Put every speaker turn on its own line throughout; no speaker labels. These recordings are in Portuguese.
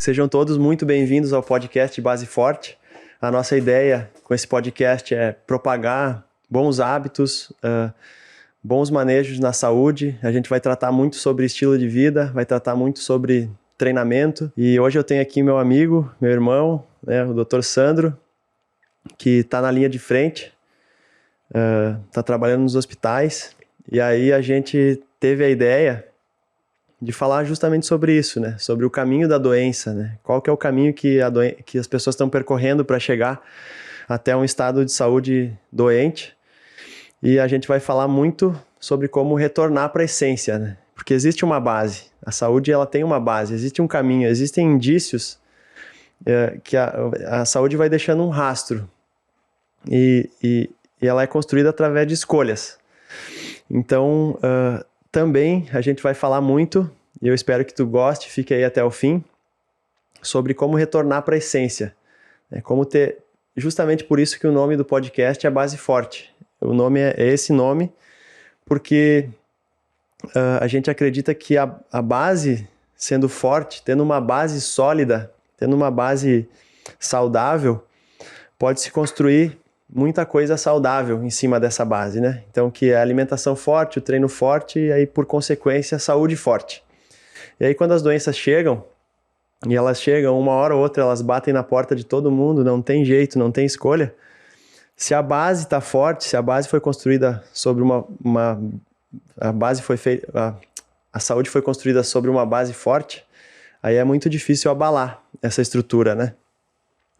Sejam todos muito bem-vindos ao podcast Base Forte. A nossa ideia com esse podcast é propagar bons hábitos, bons manejos na saúde. A gente vai tratar muito sobre estilo de vida, vai tratar muito sobre treinamento. E hoje eu tenho aqui meu amigo, meu irmão, né, o Dr. Sandro, que está na linha de frente, está trabalhando nos hospitais. E aí a gente teve a ideia de falar justamente sobre isso, né? Sobre o caminho da doença, né? Qual que é o caminho que as pessoas estão percorrendo para chegar até um estado de saúde doente. E a gente vai falar muito sobre como retornar para a essência, né? Porque existe uma base. A saúde, ela tem uma base, existe um caminho, existem indícios que a saúde vai deixando um rastro. E ela é construída através de escolhas. Então, também a gente vai falar muito, e eu espero que tu goste, fique aí até o fim, sobre como retornar para a essência. Como ter, justamente por isso que o nome do podcast é Base Forte. O nome é esse nome, porque a gente acredita que a base, sendo forte, tendo uma base sólida, tendo uma base saudável, pode se construir muita coisa saudável em cima dessa base, né? Então, que é a alimentação forte, o treino forte e aí, por consequência, a saúde forte. E aí, quando as doenças chegam, e elas chegam uma hora ou outra, elas batem na porta de todo mundo, não tem jeito, não tem escolha. Se a base está forte, se a base foi construída sobre a base foi feita, a saúde foi construída sobre uma base forte, aí é muito difícil abalar essa estrutura, né?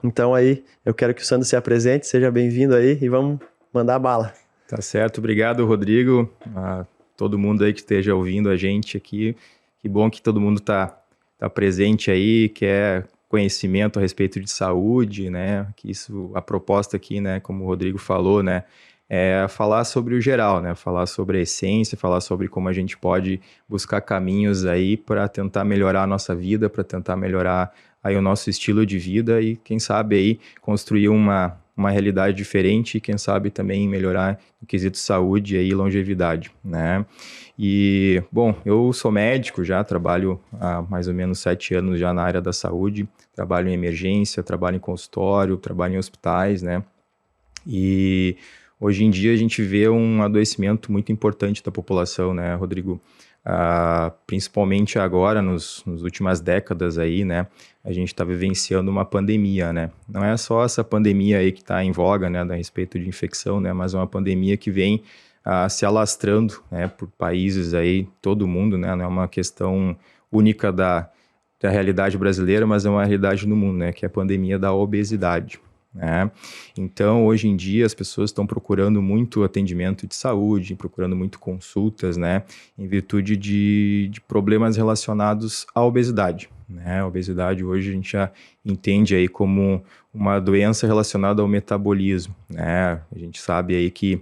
Então aí, eu quero que o Sandro se apresente, seja bem-vindo aí e vamos mandar bala.
Tá certo, obrigado, Rodrigo, a todo mundo aí que esteja ouvindo a gente aqui. Que bom que todo mundo tá presente aí, quer conhecimento a respeito de saúde, né? Que isso, a proposta aqui, né, como o Rodrigo falou, né, é falar sobre o geral, né? Falar sobre a essência, falar sobre como a gente pode buscar caminhos aí para tentar melhorar a nossa vida, para tentar melhorar aí o nosso estilo de vida e quem sabe aí construir uma realidade diferente e quem sabe também melhorar o quesito saúde e aí longevidade, né? E, bom, eu sou médico, já trabalho há mais ou menos 7 anos já na área da saúde, trabalho em emergência, trabalho em consultório, trabalho em hospitais, né? E hoje em dia a gente vê um adoecimento muito importante da população, né, Rodrigo? Principalmente agora, nas últimas décadas aí, né, a gente está vivenciando uma pandemia, né? Não é só essa pandemia aí que está em voga, né, a respeito de infecção, né, mas uma pandemia que vem se alastrando, né, por países aí, todo mundo, né, não é uma questão única da realidade brasileira, mas é uma realidade no mundo, né, que é a pandemia da obesidade. Né? Então, hoje em dia, as pessoas estão procurando muito atendimento de saúde, procurando muito consultas, né? Em virtude de problemas relacionados à obesidade. Né? A obesidade hoje a gente já entende aí como uma doença relacionada ao metabolismo. Né? A gente sabe aí que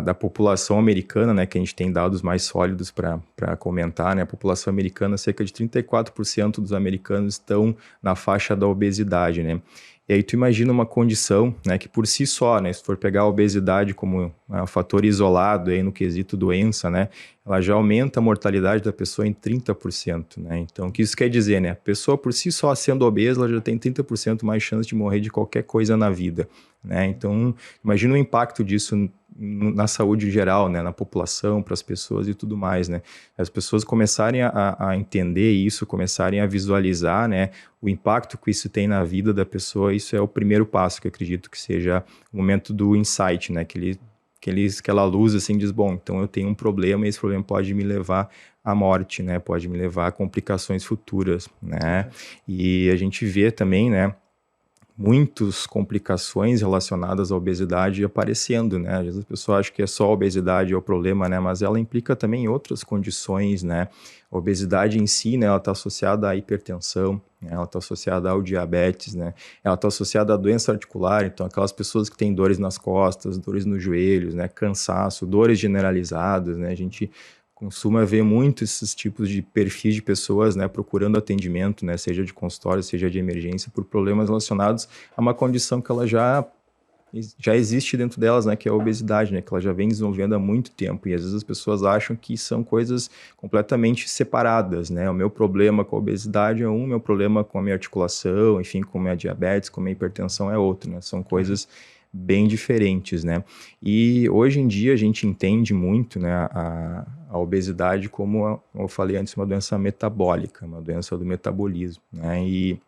da população americana, né, que a gente tem dados mais sólidos para comentar, né, a população americana, cerca de 34% dos americanos estão na faixa da obesidade, né? E aí tu imagina uma condição, né, que por si só, né, se for pegar a obesidade como um fator isolado aí no quesito doença, né, ela já aumenta a mortalidade da pessoa em 30%, né? Então, o que isso quer dizer, né? A pessoa por si só sendo obesa, ela já tem 30% mais chance de morrer de qualquer coisa na vida, né? Então, imagina o impacto disso na saúde geral, né, na população, para as pessoas e tudo mais, né? As pessoas começarem a entender isso, começarem a visualizar, né, o impacto que isso tem na vida da pessoa, isso é o primeiro passo que eu acredito que seja o momento do insight, né, aquela luz assim diz, bom, então eu tenho um problema e esse problema pode me levar à morte, né, pode me levar a complicações futuras, né? E a gente vê também, né, muitas complicações relacionadas à obesidade aparecendo, né? Às vezes a pessoa acha que é só a obesidade o problema, né? Mas ela implica também outras condições, né? A obesidade em si, né? Ela está associada à hipertensão, né? Ela está associada ao diabetes, né? Ela está associada à doença articular, então aquelas pessoas que têm dores nas costas, dores nos joelhos, né? Cansaço, dores generalizadas, né? A gente costuma ver muito esses tipos de perfis de pessoas, né, procurando atendimento, né, seja de consultório, seja de emergência, por problemas relacionados a uma condição que ela já já existe dentro delas, né, que é a obesidade, né, que ela já vem desenvolvendo há muito tempo, e às vezes as pessoas acham que são coisas completamente separadas, né, o meu problema com a obesidade é meu problema com a minha articulação, enfim, com a minha diabetes, com a minha hipertensão é outro, né, são coisas bem diferentes, né, e hoje em dia a gente entende muito, né, a obesidade como eu falei antes, uma doença metabólica, uma doença do metabolismo, né, e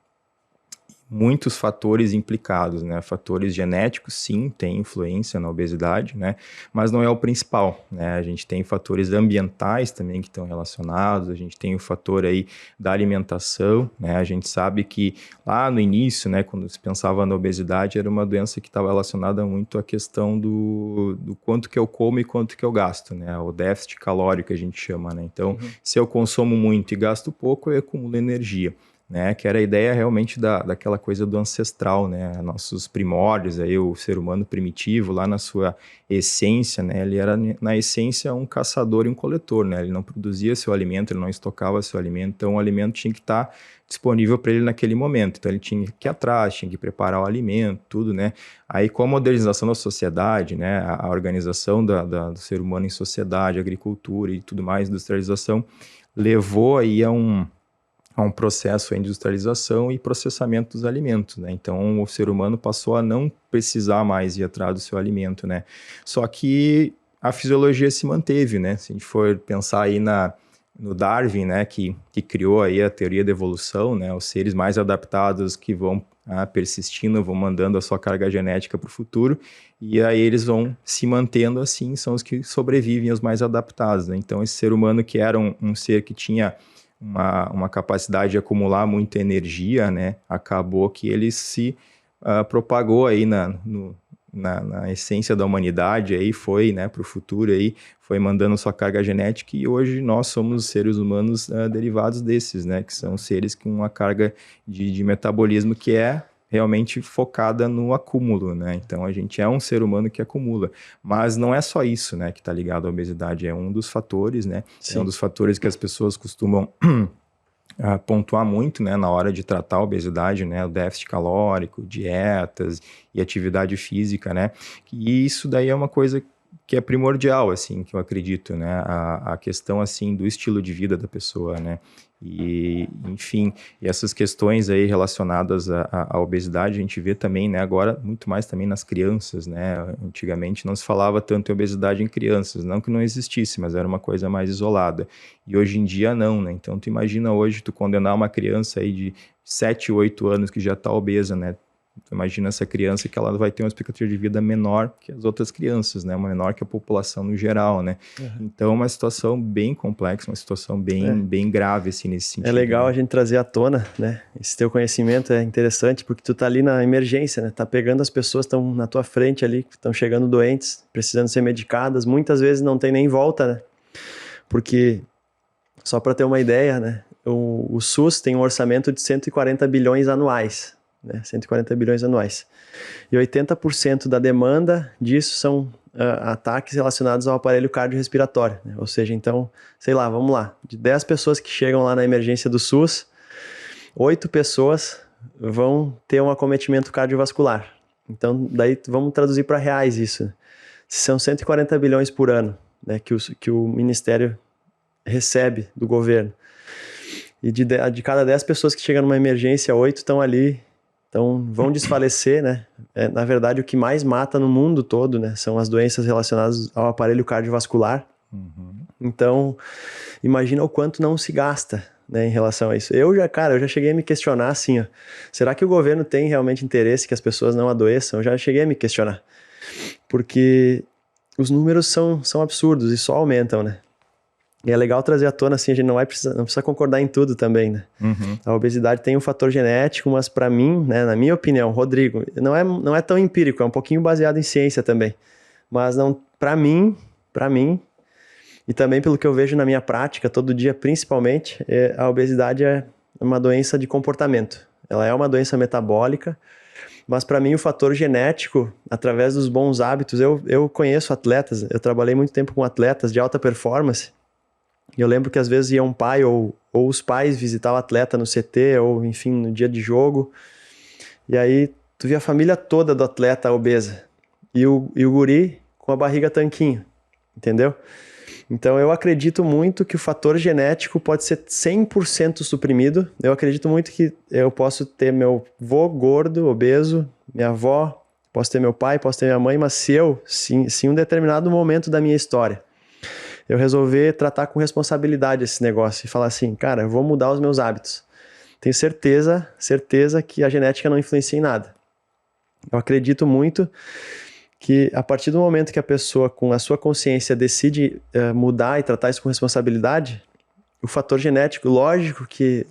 muitos fatores implicados, né? Fatores genéticos, sim, têm influência na obesidade, né? Mas não é o principal, né? A gente tem fatores ambientais também que estão relacionados, a gente tem o fator aí da alimentação, né? A gente sabe que lá no início, né, quando se pensava na obesidade, era uma doença que estava relacionada muito à questão do quanto que eu como e quanto que eu gasto, né? O déficit calórico que a gente chama, né? Então, se eu consumo muito e gasto pouco, eu acumulo energia. Né, que era a ideia realmente daquela coisa do ancestral, né, nossos primórdios, aí, o ser humano primitivo, lá na sua essência, né, ele era, na essência, um caçador e um coletor, né, ele não produzia seu alimento, ele não estocava seu alimento, então o alimento tinha que estar disponível para ele naquele momento, então ele tinha que ir atrás, tinha que preparar o alimento, tudo, né, aí com a modernização da sociedade, né, a organização do ser humano em sociedade, agricultura e tudo mais, industrialização, levou aí a um processo de industrialização e processamento dos alimentos, né? Então, o ser humano passou a não precisar mais ir atrás do seu alimento, né? Só que a fisiologia se manteve, né? Se a gente for pensar aí no Darwin, né? Que criou aí a teoria da evolução, né? Os seres mais adaptados que vão persistindo, vão mandando a sua carga genética para o futuro, e aí eles vão se mantendo assim, são os que sobrevivem, os mais adaptados, né? Então, esse ser humano que era um ser que tinha uma capacidade de acumular muita energia, né? Acabou que ele se propagou aí na essência da humanidade, aí foi, né, para o futuro, aí foi mandando sua carga genética, e hoje nós somos seres humanos derivados desses, né? Que são seres com uma carga de metabolismo que é realmente focada no acúmulo, né? Então, a gente é um ser humano que acumula. Mas não é só isso, né, que está ligado à obesidade. É um dos fatores, né? Sim. É um dos fatores que as pessoas costumam pontuar muito, né, na hora de tratar a obesidade, né? O déficit calórico, dietas e atividade física, né? E isso daí é uma coisa que é primordial, assim, que eu acredito, né? A questão, assim, do estilo de vida da pessoa, né? E, enfim, e essas questões aí relacionadas à obesidade, a gente vê também, né, agora muito mais também nas crianças, né? Antigamente não se falava tanto em obesidade em crianças, não que não existisse, mas era uma coisa mais isolada. E hoje em dia não, né? Então tu imagina hoje tu condenar uma criança aí de 7, 8 anos que já está obesa, né? Tu imagina essa criança que ela vai ter uma expectativa de vida menor que as outras crianças, né? Menor que a população no geral, né? Uhum. Então, é uma situação bem complexa, uma situação bem grave, assim, nesse sentido.
É legal,
né?
A gente trazer à tona, né? Esse teu conhecimento é interessante, porque tu tá ali na emergência, né? Tá pegando as pessoas que estão na tua frente ali, que estão chegando doentes, precisando ser medicadas, muitas vezes não tem nem volta, né? Porque, só para ter uma ideia, né? O SUS tem um orçamento de 140 bilhões anuais, né? 140 bilhões anuais. E 80% da demanda disso são ataques relacionados ao aparelho cardiorrespiratório, né? Ou seja, então, sei lá, vamos lá, de 10 pessoas que chegam lá na emergência do SUS, 8 pessoas vão ter um acometimento cardiovascular. Então, daí vamos traduzir para reais isso. São 140 bilhões por ano, né, que o Ministério recebe do governo. E de cada 10 pessoas que chegam numa emergência, 8 estão ali. Então, vão desfalecer, né? Na verdade, o que mais mata no mundo todo, né, são as doenças relacionadas ao aparelho cardiovascular. Uhum. Então, imagina o quanto não se gasta, né, em relação a isso. Eu já cheguei a me questionar assim, ó, será que o governo tem realmente interesse que as pessoas não adoeçam? Eu já cheguei a me questionar. Porque os números são absurdos e só aumentam, né? E é legal trazer à tona, assim, a gente não precisa concordar em tudo também, né? Uhum. A obesidade tem um fator genético, mas para mim, né, na minha opinião, Rodrigo, não é tão empírico, é um pouquinho baseado em ciência também. Mas não, para mim, e também pelo que eu vejo na minha prática, todo dia principalmente, a obesidade é uma doença de comportamento. Ela é uma doença metabólica, mas para mim o fator genético, através dos bons hábitos, eu conheço atletas, eu trabalhei muito tempo com atletas de alta performance. E eu lembro que às vezes ia um pai ou os pais visitar o atleta no CT ou, enfim, no dia de jogo. E aí tu via a família toda do atleta obesa. e o guri com a barriga tanquinho, entendeu? Então eu acredito muito que o fator genético pode ser 100% suprimido. Eu acredito muito que eu posso ter meu vô gordo, obeso, minha avó, posso ter meu pai, posso ter minha mãe, mas se em um determinado momento da minha história, eu resolver tratar com responsabilidade esse negócio e falar assim, cara, eu vou mudar os meus hábitos. Tenho certeza que a genética não influencia em nada. Eu acredito muito que a partir do momento que a pessoa com a sua consciência decide mudar e tratar isso com responsabilidade, o fator genético, lógico que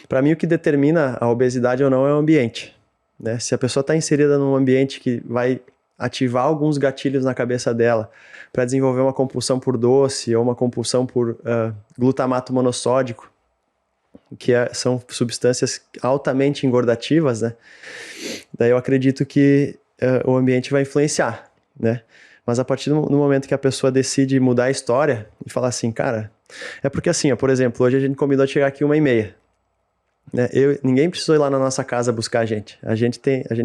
para mim o que determina a obesidade ou não é o ambiente, né? Se a pessoa está inserida num ambiente que vai ativar alguns gatilhos na cabeça dela para desenvolver uma compulsão por doce ou uma compulsão por glutamato monossódico, que são substâncias altamente engordativas, né? Daí eu acredito que o ambiente vai influenciar, né? Mas a partir do momento que a pessoa decide mudar a história e falar assim, cara... É porque assim, ó, por exemplo, hoje a gente combinou de chegar aqui 1h30. Né? Ninguém precisou ir lá na nossa casa buscar a gente. A gente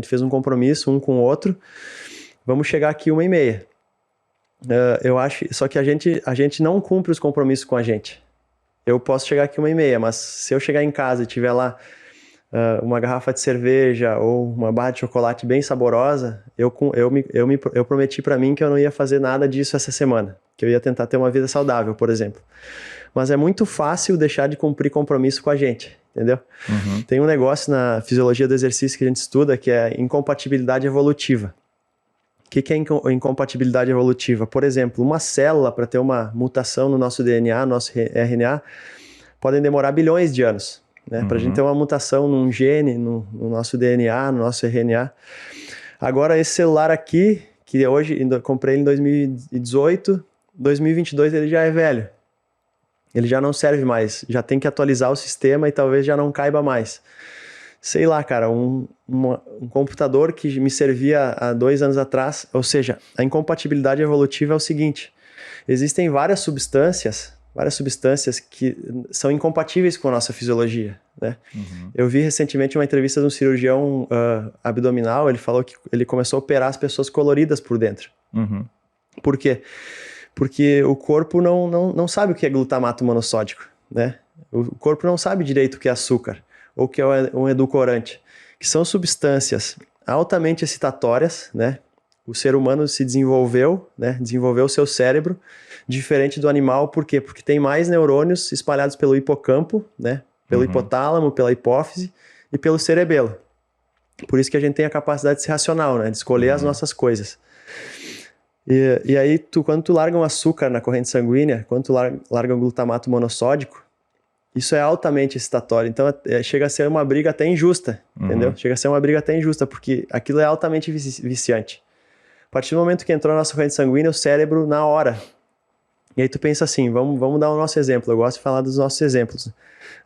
fez um compromisso um com o outro. Vamos chegar aqui 1h30. Eu acho... Só que a gente não cumpre os compromissos com a gente. Eu posso chegar aqui 1h30, mas se eu chegar em casa e tiver lá uma garrafa de cerveja ou uma barra de chocolate bem saborosa, eu prometi para mim que eu não ia fazer nada disso essa semana, que eu ia tentar ter uma vida saudável, por exemplo. Mas é muito fácil deixar de cumprir compromisso com a gente, entendeu? Uhum. Tem um negócio na fisiologia do exercício que a gente estuda que é incompatibilidade evolutiva. O que é incompatibilidade evolutiva? Por exemplo, uma célula, para ter uma mutação no nosso DNA, no nosso RNA, podem demorar bilhões de anos. Né? Para a gente ter uma mutação num gene, no nosso DNA, no nosso RNA. Agora, esse celular aqui, que hoje comprei ele em 2018, 2022 ele já é velho. Ele já não serve mais, já tem que atualizar o sistema e talvez já não caiba mais. Sei lá, cara, um computador que me servia há 2 anos atrás, ou seja, a incompatibilidade evolutiva é o seguinte, existem várias substâncias que são incompatíveis com a nossa fisiologia, né? Uhum. Eu vi recentemente uma entrevista de um cirurgião abdominal, ele falou que ele começou a operar as pessoas coloridas por dentro. Uhum. Por quê? Porque o corpo não sabe o que é glutamato monossódico, né? O corpo não sabe direito o que é açúcar, ou o que é um edulcorante, que são substâncias altamente excitatórias, né? O ser humano se desenvolveu, né? Desenvolveu o seu cérebro, diferente do animal, por quê? Porque tem mais neurônios espalhados pelo hipocampo, né? Pelo hipotálamo, pela hipófise e pelo cerebelo. Por isso que a gente tem a capacidade de ser racional, né? De escolher as nossas coisas. E aí, quando tu larga um açúcar na corrente sanguínea, quando tu larga um glutamato monossódico, isso é altamente excitatório. Então, chega a ser uma briga até injusta, entendeu? Chega a ser uma briga até injusta, porque aquilo é altamente viciante. A partir do momento que entrou na nossa corrente sanguínea, o cérebro, na hora... E aí tu pensa assim, vamos dar o nosso exemplo. Eu gosto de falar dos nossos exemplos.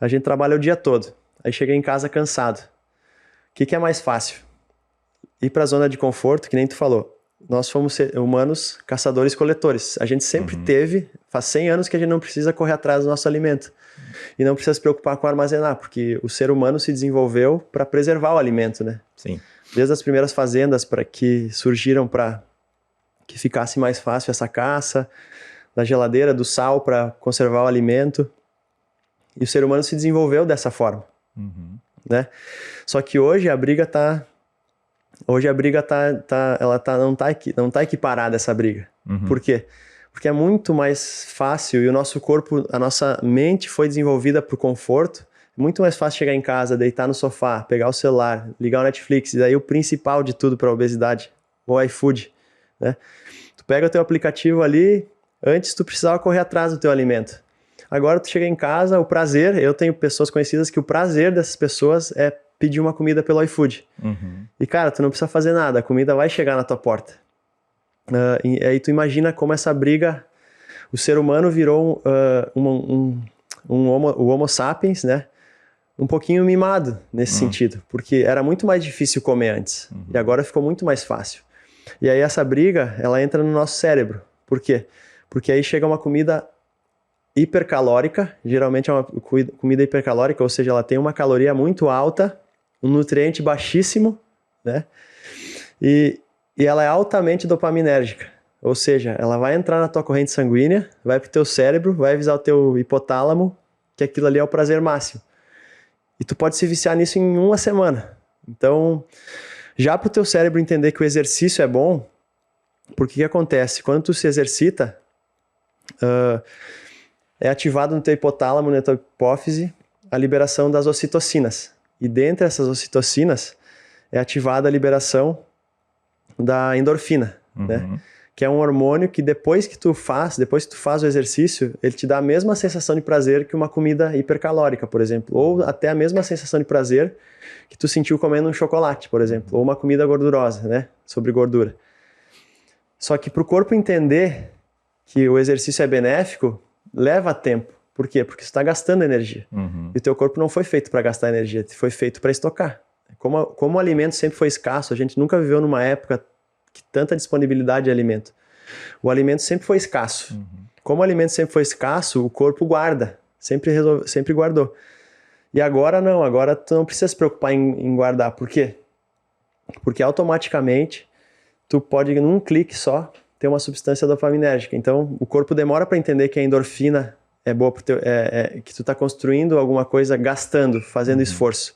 A gente trabalha o dia todo. Aí chega em casa cansado. O que é mais fácil? Ir para a zona de conforto, que nem tu falou. Nós fomos humanos caçadores-coletores. A gente sempre teve, faz 100 anos que a gente não precisa correr atrás do nosso alimento. E não precisa se preocupar com armazenar, porque o ser humano se desenvolveu para preservar o alimento, né?
Sim.
Desde as primeiras fazendas que surgiram para que ficasse mais fácil essa caça, da geladeira, do sal para conservar o alimento. E o ser humano se desenvolveu dessa forma. Né? Só que hoje a briga tá... não tá equiparada essa briga. Por quê? Porque é muito mais fácil e o nosso corpo, a nossa mente foi desenvolvida para o conforto. É muito mais fácil chegar em casa, deitar no sofá, pegar o celular, ligar o Netflix, e daí o principal de tudo para a obesidade, o iFood. Né? Tu pega o teu aplicativo ali, antes tu precisava correr atrás do teu alimento. Agora tu chega em casa, o prazer, eu tenho pessoas conhecidas que o prazer dessas pessoas é pedir uma comida pelo iFood. E cara, tu não precisa fazer nada, a comida vai chegar na tua porta. E aí tu imagina como essa briga, o ser humano virou o Homo sapiens, né? Um pouquinho mimado nesse sentido, porque era muito mais difícil comer antes, e agora ficou muito mais fácil. E aí essa briga, ela entra no nosso cérebro. Por quê? Porque aí chega uma comida hipercalórica, geralmente é uma comida hipercalórica, ou seja, ela tem uma caloria muito alta, um nutriente baixíssimo, né? E e ela é altamente dopaminérgica. Ou seja, ela vai entrar na tua corrente sanguínea, vai pro teu cérebro, vai avisar o teu hipotálamo que aquilo ali é o prazer máximo. E tu pode se viciar nisso em uma semana. Então, já pro teu cérebro entender que o exercício é bom, porque o que acontece? Quando tu se exercita, é ativado no teu hipotálamo, na tua hipófise, a liberação das ocitocinas. E dentre essas ocitocinas, é ativada a liberação da endorfina, né? Que é um hormônio que depois que tu faz o exercício, ele te dá a mesma sensação de prazer que uma comida hipercalórica, por exemplo. Ou até a mesma sensação de prazer que tu sentiu comendo um chocolate, por exemplo. Ou uma comida gordurosa, né? Sobre gordura. Só que para o corpo entender que o exercício é benéfico, leva tempo. Por quê? Porque você está gastando energia. E o teu corpo não foi feito para gastar energia, foi feito para estocar. Como o alimento sempre foi escasso, a gente nunca viveu numa época que tanta disponibilidade de alimento. O alimento sempre foi escasso. Como o alimento sempre foi escasso, o corpo guarda. Sempre guardou. E agora não, agora tu não precisa se preocupar em guardar. Por quê? Porque automaticamente tu pode, num clique só, ter uma substância dopaminérgica. Então, o corpo demora para entender que a endorfina é boa pro que tu tá construindo alguma coisa gastando, fazendo esforço.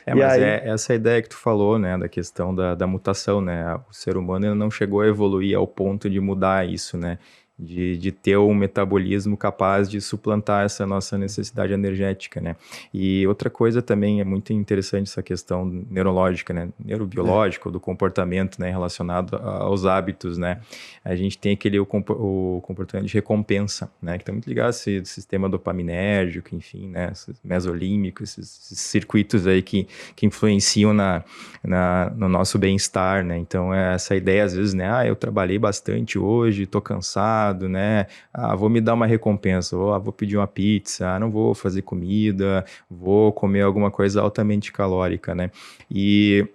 Mas essa ideia que tu falou, né, da questão da mutação, né, o ser humano ainda não chegou a evoluir ao ponto de mudar isso, né, de ter um metabolismo capaz de suplantar essa nossa necessidade energética, né. E outra coisa também é muito interessante essa questão neurológica, né, neurobiológica, do comportamento, né, relacionado aos hábitos, né. A gente tem o comportamento de recompensa, né, que está muito ligado a esse sistema dopaminérgico, enfim, né, mesolímicos, esses circuitos aí que influenciam no nosso bem-estar, né. Então, essa ideia, às vezes, né, eu trabalhei bastante hoje, estou cansado, né? Vou me dar uma recompensa, vou pedir uma pizza, não vou fazer comida, vou comer alguma coisa altamente calórica, né? E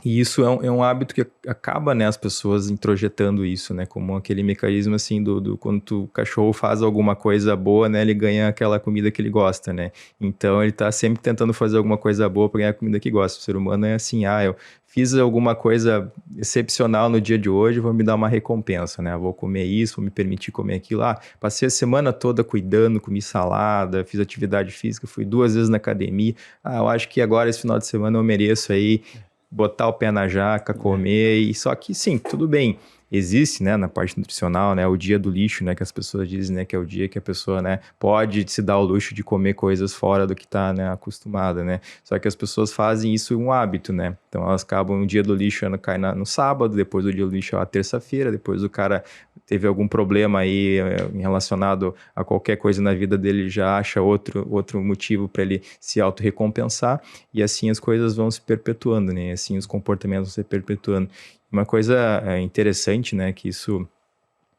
isso é um hábito que acaba, né, as pessoas introjetando isso, né, como aquele mecanismo assim quando o cachorro faz alguma coisa boa, né, ele ganha aquela comida que ele gosta, né, então ele tá sempre tentando fazer alguma coisa boa para ganhar a comida que gosta. O ser humano é assim, eu fiz alguma coisa excepcional no dia de hoje, vou me dar uma recompensa, né, vou comer isso, vou me permitir comer aquilo, passei a semana toda cuidando, comi salada, fiz atividade física, fui 2 vezes na academia, eu acho que agora esse final de semana eu mereço aí botar o pé na jaca, comer, e só que sim, tudo bem, existe, né, na parte nutricional, né, o dia do lixo, né, que as pessoas dizem, né, que é o dia que a pessoa, né, pode se dar o luxo de comer coisas fora do que está, né, acostumada, né, só que as pessoas fazem isso um hábito, né, então elas acabam, o dia do lixo cai no sábado, depois o dia do lixo é a terça-feira, depois o cara teve algum problema aí relacionado a qualquer coisa na vida dele, já acha outro motivo para ele se auto-recompensar, e assim as coisas vão se perpetuando, né, assim os comportamentos vão se perpetuando. Uma coisa interessante, né, que isso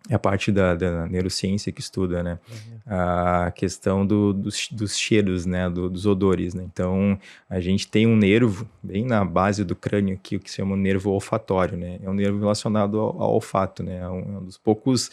é a parte da neurociência que estuda, né, a questão dos cheiros, né, dos odores, né, então a gente tem um nervo bem na base do crânio aqui, o que se chama um nervo olfatório, né, é um nervo relacionado ao olfato, né, é um dos poucos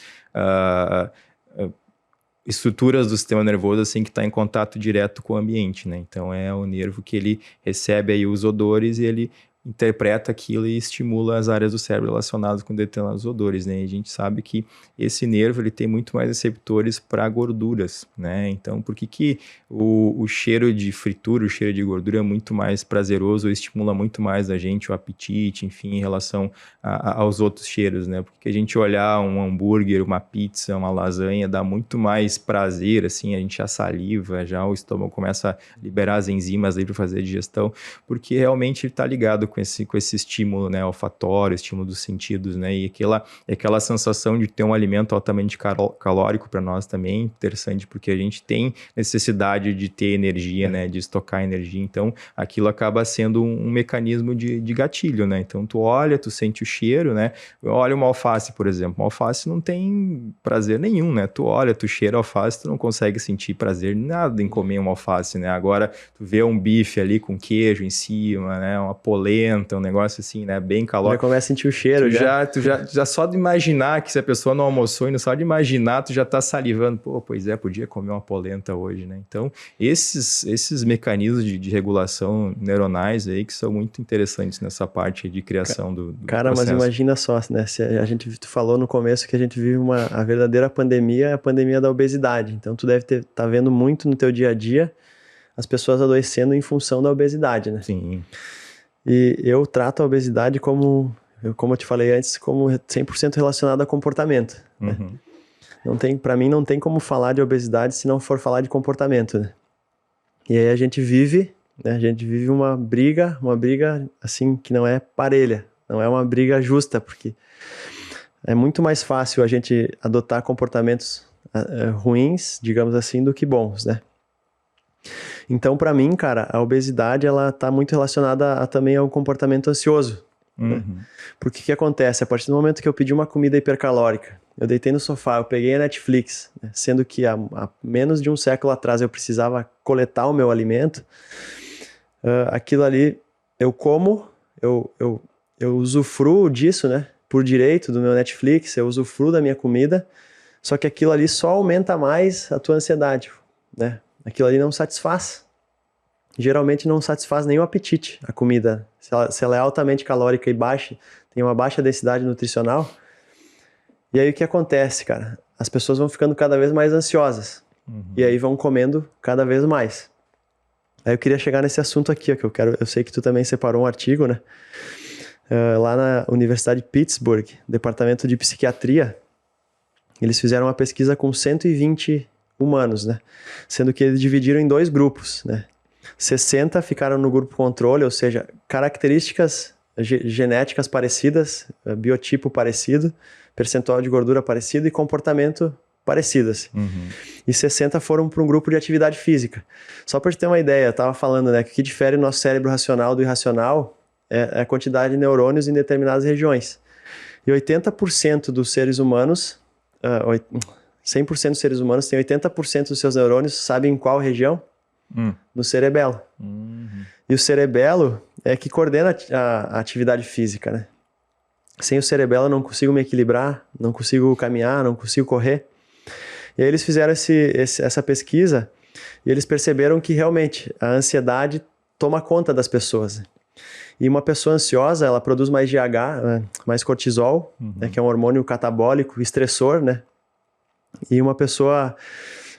estruturas do sistema nervoso assim que está em contato direto com o ambiente, né, então é o nervo que ele recebe aí os odores e ele interpreta aquilo e estimula as áreas do cérebro relacionadas com determinados odores, né? E a gente sabe que esse nervo ele tem muito mais receptores para gorduras, né? Então, por que o cheiro de fritura, o cheiro de gordura é muito mais prazeroso, estimula muito mais a gente o apetite, enfim, em relação aos outros cheiros, né? Porque a gente olhar um hambúrguer, uma pizza, uma lasanha, dá muito mais prazer, assim, a gente já saliva, já o estômago começa a liberar as enzimas aí para fazer a digestão, porque realmente ele está ligado com esse estímulo, né, olfatório, estímulo dos sentidos, né, e aquela sensação de ter um alimento altamente calórico para nós também é interessante, porque a gente tem necessidade de ter energia, né, de estocar energia, então aquilo acaba sendo um mecanismo de gatilho, né, então tu olha, tu sente o cheiro, né, olha uma alface, por exemplo, uma alface não tem prazer nenhum, né, tu olha, tu cheira a alface, tu não consegue sentir prazer nada em comer uma alface, né, agora tu vê um bife ali com queijo em cima, né, uma polenta, polenta, um negócio assim, né? Bem calórico.
Já começa a sentir o cheiro
Tu já só de imaginar que se a pessoa não almoçou, e só de imaginar, tu já tá salivando. Pô, pois é, podia comer uma polenta hoje, né? Então, esses mecanismos de regulação neuronais aí que são muito interessantes nessa parte de criação do
Cara,
processo.
mas imagina só, né? Se tu falou no começo que a gente vive a verdadeira pandemia, é a pandemia da obesidade. Então, tu deve tá vendo muito no teu dia a dia as pessoas adoecendo em função da obesidade, né?
Sim.
E eu trato a obesidade como eu te falei antes, como 100% relacionado a comportamento.
Uhum.
Né? Para mim, não tem como falar de obesidade se não for falar de comportamento, né? E aí a gente vive uma briga assim que não é parelha, não é uma briga justa, porque é muito mais fácil a gente adotar comportamentos ruins, digamos assim, do que bons, né? Então, para mim, cara, a obesidade, ela tá muito relacionada também ao comportamento ansioso.
Uhum.
Né? Porque o que acontece? A partir do momento que eu pedi uma comida hipercalórica, eu deitei no sofá, eu peguei a Netflix, né? Sendo que há menos de um século atrás eu precisava coletar o meu alimento, aquilo ali, eu como, eu usufruo disso, né? Por direito do meu Netflix, eu usufruo da minha comida, só que aquilo ali só aumenta mais a tua ansiedade, né? Aquilo ali não satisfaz. Geralmente não satisfaz nem o apetite, a comida. Se ela é altamente calórica e baixa, tem uma baixa densidade nutricional. E aí o que acontece, cara? As pessoas vão ficando cada vez mais ansiosas. Uhum. E aí vão comendo cada vez mais. Aí eu queria chegar nesse assunto aqui, ó, que eu sei que tu também separou um artigo, né? Lá na Universidade de Pittsburgh, Departamento de Psiquiatria, eles fizeram uma pesquisa com 120 humanos, né? Sendo que eles dividiram em 2 grupos, né? 60 ficaram no grupo controle, ou seja, características genéticas parecidas, biotipo parecido, percentual de gordura parecido e comportamento parecido. Assim.
Uhum.
E 60 foram para um grupo de atividade física. Só para te ter uma ideia, eu estava falando, né, que o que difere o nosso cérebro racional do irracional é a quantidade de neurônios em determinadas regiões. E 80% dos seres humanos, 100% dos seres humanos têm 80% dos seus neurônios, sabem em qual região? No cerebelo. E o cerebelo é que coordena a atividade física, né? Sem o cerebelo eu não consigo me equilibrar, não consigo caminhar, não consigo correr. E aí eles fizeram essa pesquisa e eles perceberam que realmente a ansiedade toma conta das pessoas. E uma pessoa ansiosa, ela produz mais GH, mais cortisol, né, que é um hormônio catabólico, estressor, né? E uma pessoa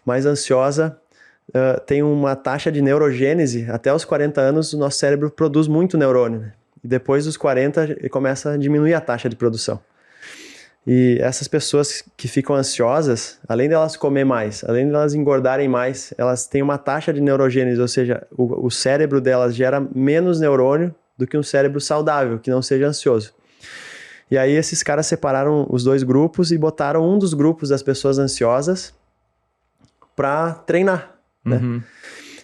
mais ansiosa tem uma taxa de neurogênese. Até os 40 anos, o nosso cérebro produz muito neurônio, né? E depois dos 40, ele começa a diminuir a taxa de produção. E essas pessoas que ficam ansiosas, além delas comer mais, além delas engordarem mais, elas têm uma taxa de neurogênese, ou seja, o cérebro delas gera menos neurônio do que um cérebro saudável, que não seja ansioso. E aí esses caras separaram os 2 grupos e botaram um dos grupos das pessoas ansiosas para treinar, né?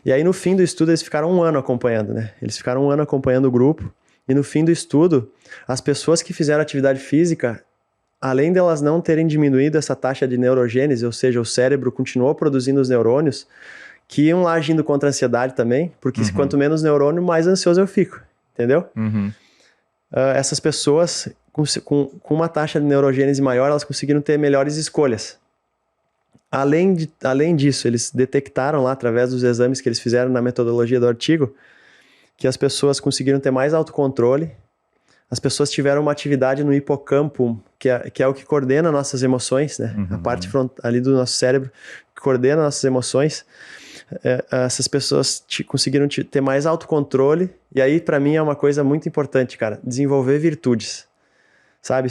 E aí no fim do estudo eles ficaram 1 ano acompanhando, né? Eles ficaram 1 ano acompanhando o grupo e no fim do estudo as pessoas que fizeram atividade física, além delas não terem diminuído essa taxa de neurogênese, ou seja, o cérebro continuou produzindo os neurônios, que iam lá agindo contra a ansiedade também, porque quanto menos neurônio, mais ansioso eu fico, entendeu? Essas pessoas com uma taxa de neurogênese maior, elas conseguiram ter melhores escolhas. Além disso, eles detectaram lá, através dos exames que eles fizeram na metodologia do artigo, que as pessoas conseguiram ter mais autocontrole, as pessoas tiveram uma atividade no hipocampo, que é o que coordena nossas emoções, né? A parte ali do nosso cérebro que coordena nossas emoções. Essas pessoas conseguiram ter mais autocontrole, e aí para mim é uma coisa muito importante, cara, desenvolver virtudes, sabe?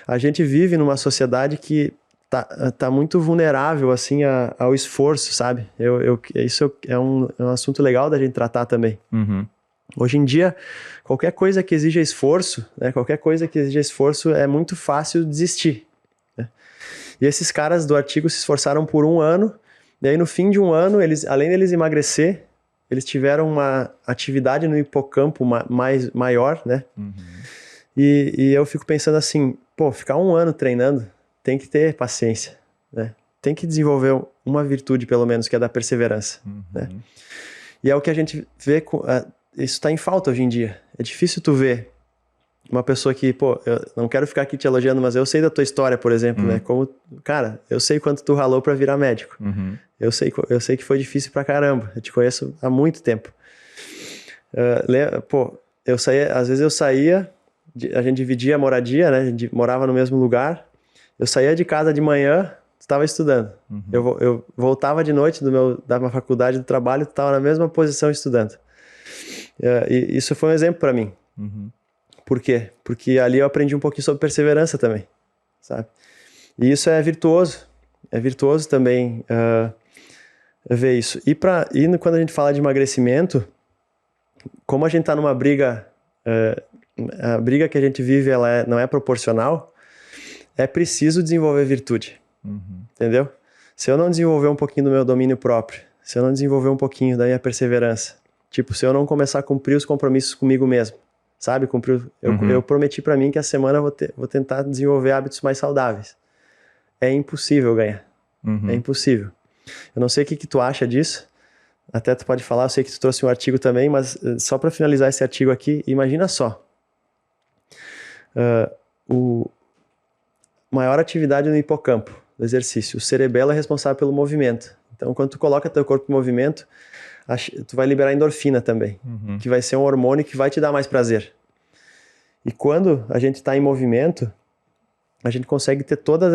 A gente vive numa sociedade que tá muito vulnerável, assim, ao esforço, sabe? Isso é um assunto legal da gente tratar também. Hoje em dia, qualquer coisa que exija esforço, né? Qualquer coisa que exija esforço é muito fácil desistir, né? E esses caras do artigo se esforçaram por 1 ano, e aí no fim de 1 ano, além deles emagrecer, eles tiveram uma atividade no hipocampo maior, né? E eu fico pensando assim, pô, ficar 1 ano treinando, tem que ter paciência, né? Tem que desenvolver uma virtude, pelo menos, que é da perseverança, né? E é o que a gente vê isso tá em falta hoje em dia. É difícil tu ver uma pessoa que, pô, eu não quero ficar aqui te elogiando, mas eu sei da tua história, por exemplo, né? Como, cara, eu sei quanto tu ralou pra virar médico. Eu sei que foi difícil pra caramba. Eu te conheço há muito tempo. Pô, às vezes eu saía, a gente dividia a moradia, né? A gente morava no mesmo lugar. Eu saía de casa de manhã, tu estava estudando. Eu voltava de noite da minha faculdade, do trabalho, tu estava na mesma posição estudando. E isso foi um exemplo para mim. Por quê? Porque ali eu aprendi um pouquinho sobre perseverança também, sabe? E isso é virtuoso. É virtuoso também ver isso. E quando a gente fala de emagrecimento, como a gente está numa briga, a briga que a gente vive ela não é proporcional, é preciso desenvolver virtude. Entendeu? Se eu não desenvolver um pouquinho do meu domínio próprio, se eu não desenvolver um pouquinho da minha perseverança, tipo, se eu não começar a cumprir os compromissos comigo mesmo, sabe? Eu prometi pra mim que a semana eu vou tentar desenvolver hábitos mais saudáveis. É impossível ganhar. É impossível. Eu não sei o que tu acha disso. Até tu pode falar, eu sei que tu trouxe um artigo também, mas só para finalizar esse artigo aqui, imagina só. Maior atividade no hipocampo do exercício. O cerebelo é responsável pelo movimento. Então, quando tu coloca teu corpo em movimento, tu vai liberar endorfina também, que vai ser um hormônio que vai te dar mais prazer. E quando a gente está em movimento, a gente consegue ter todos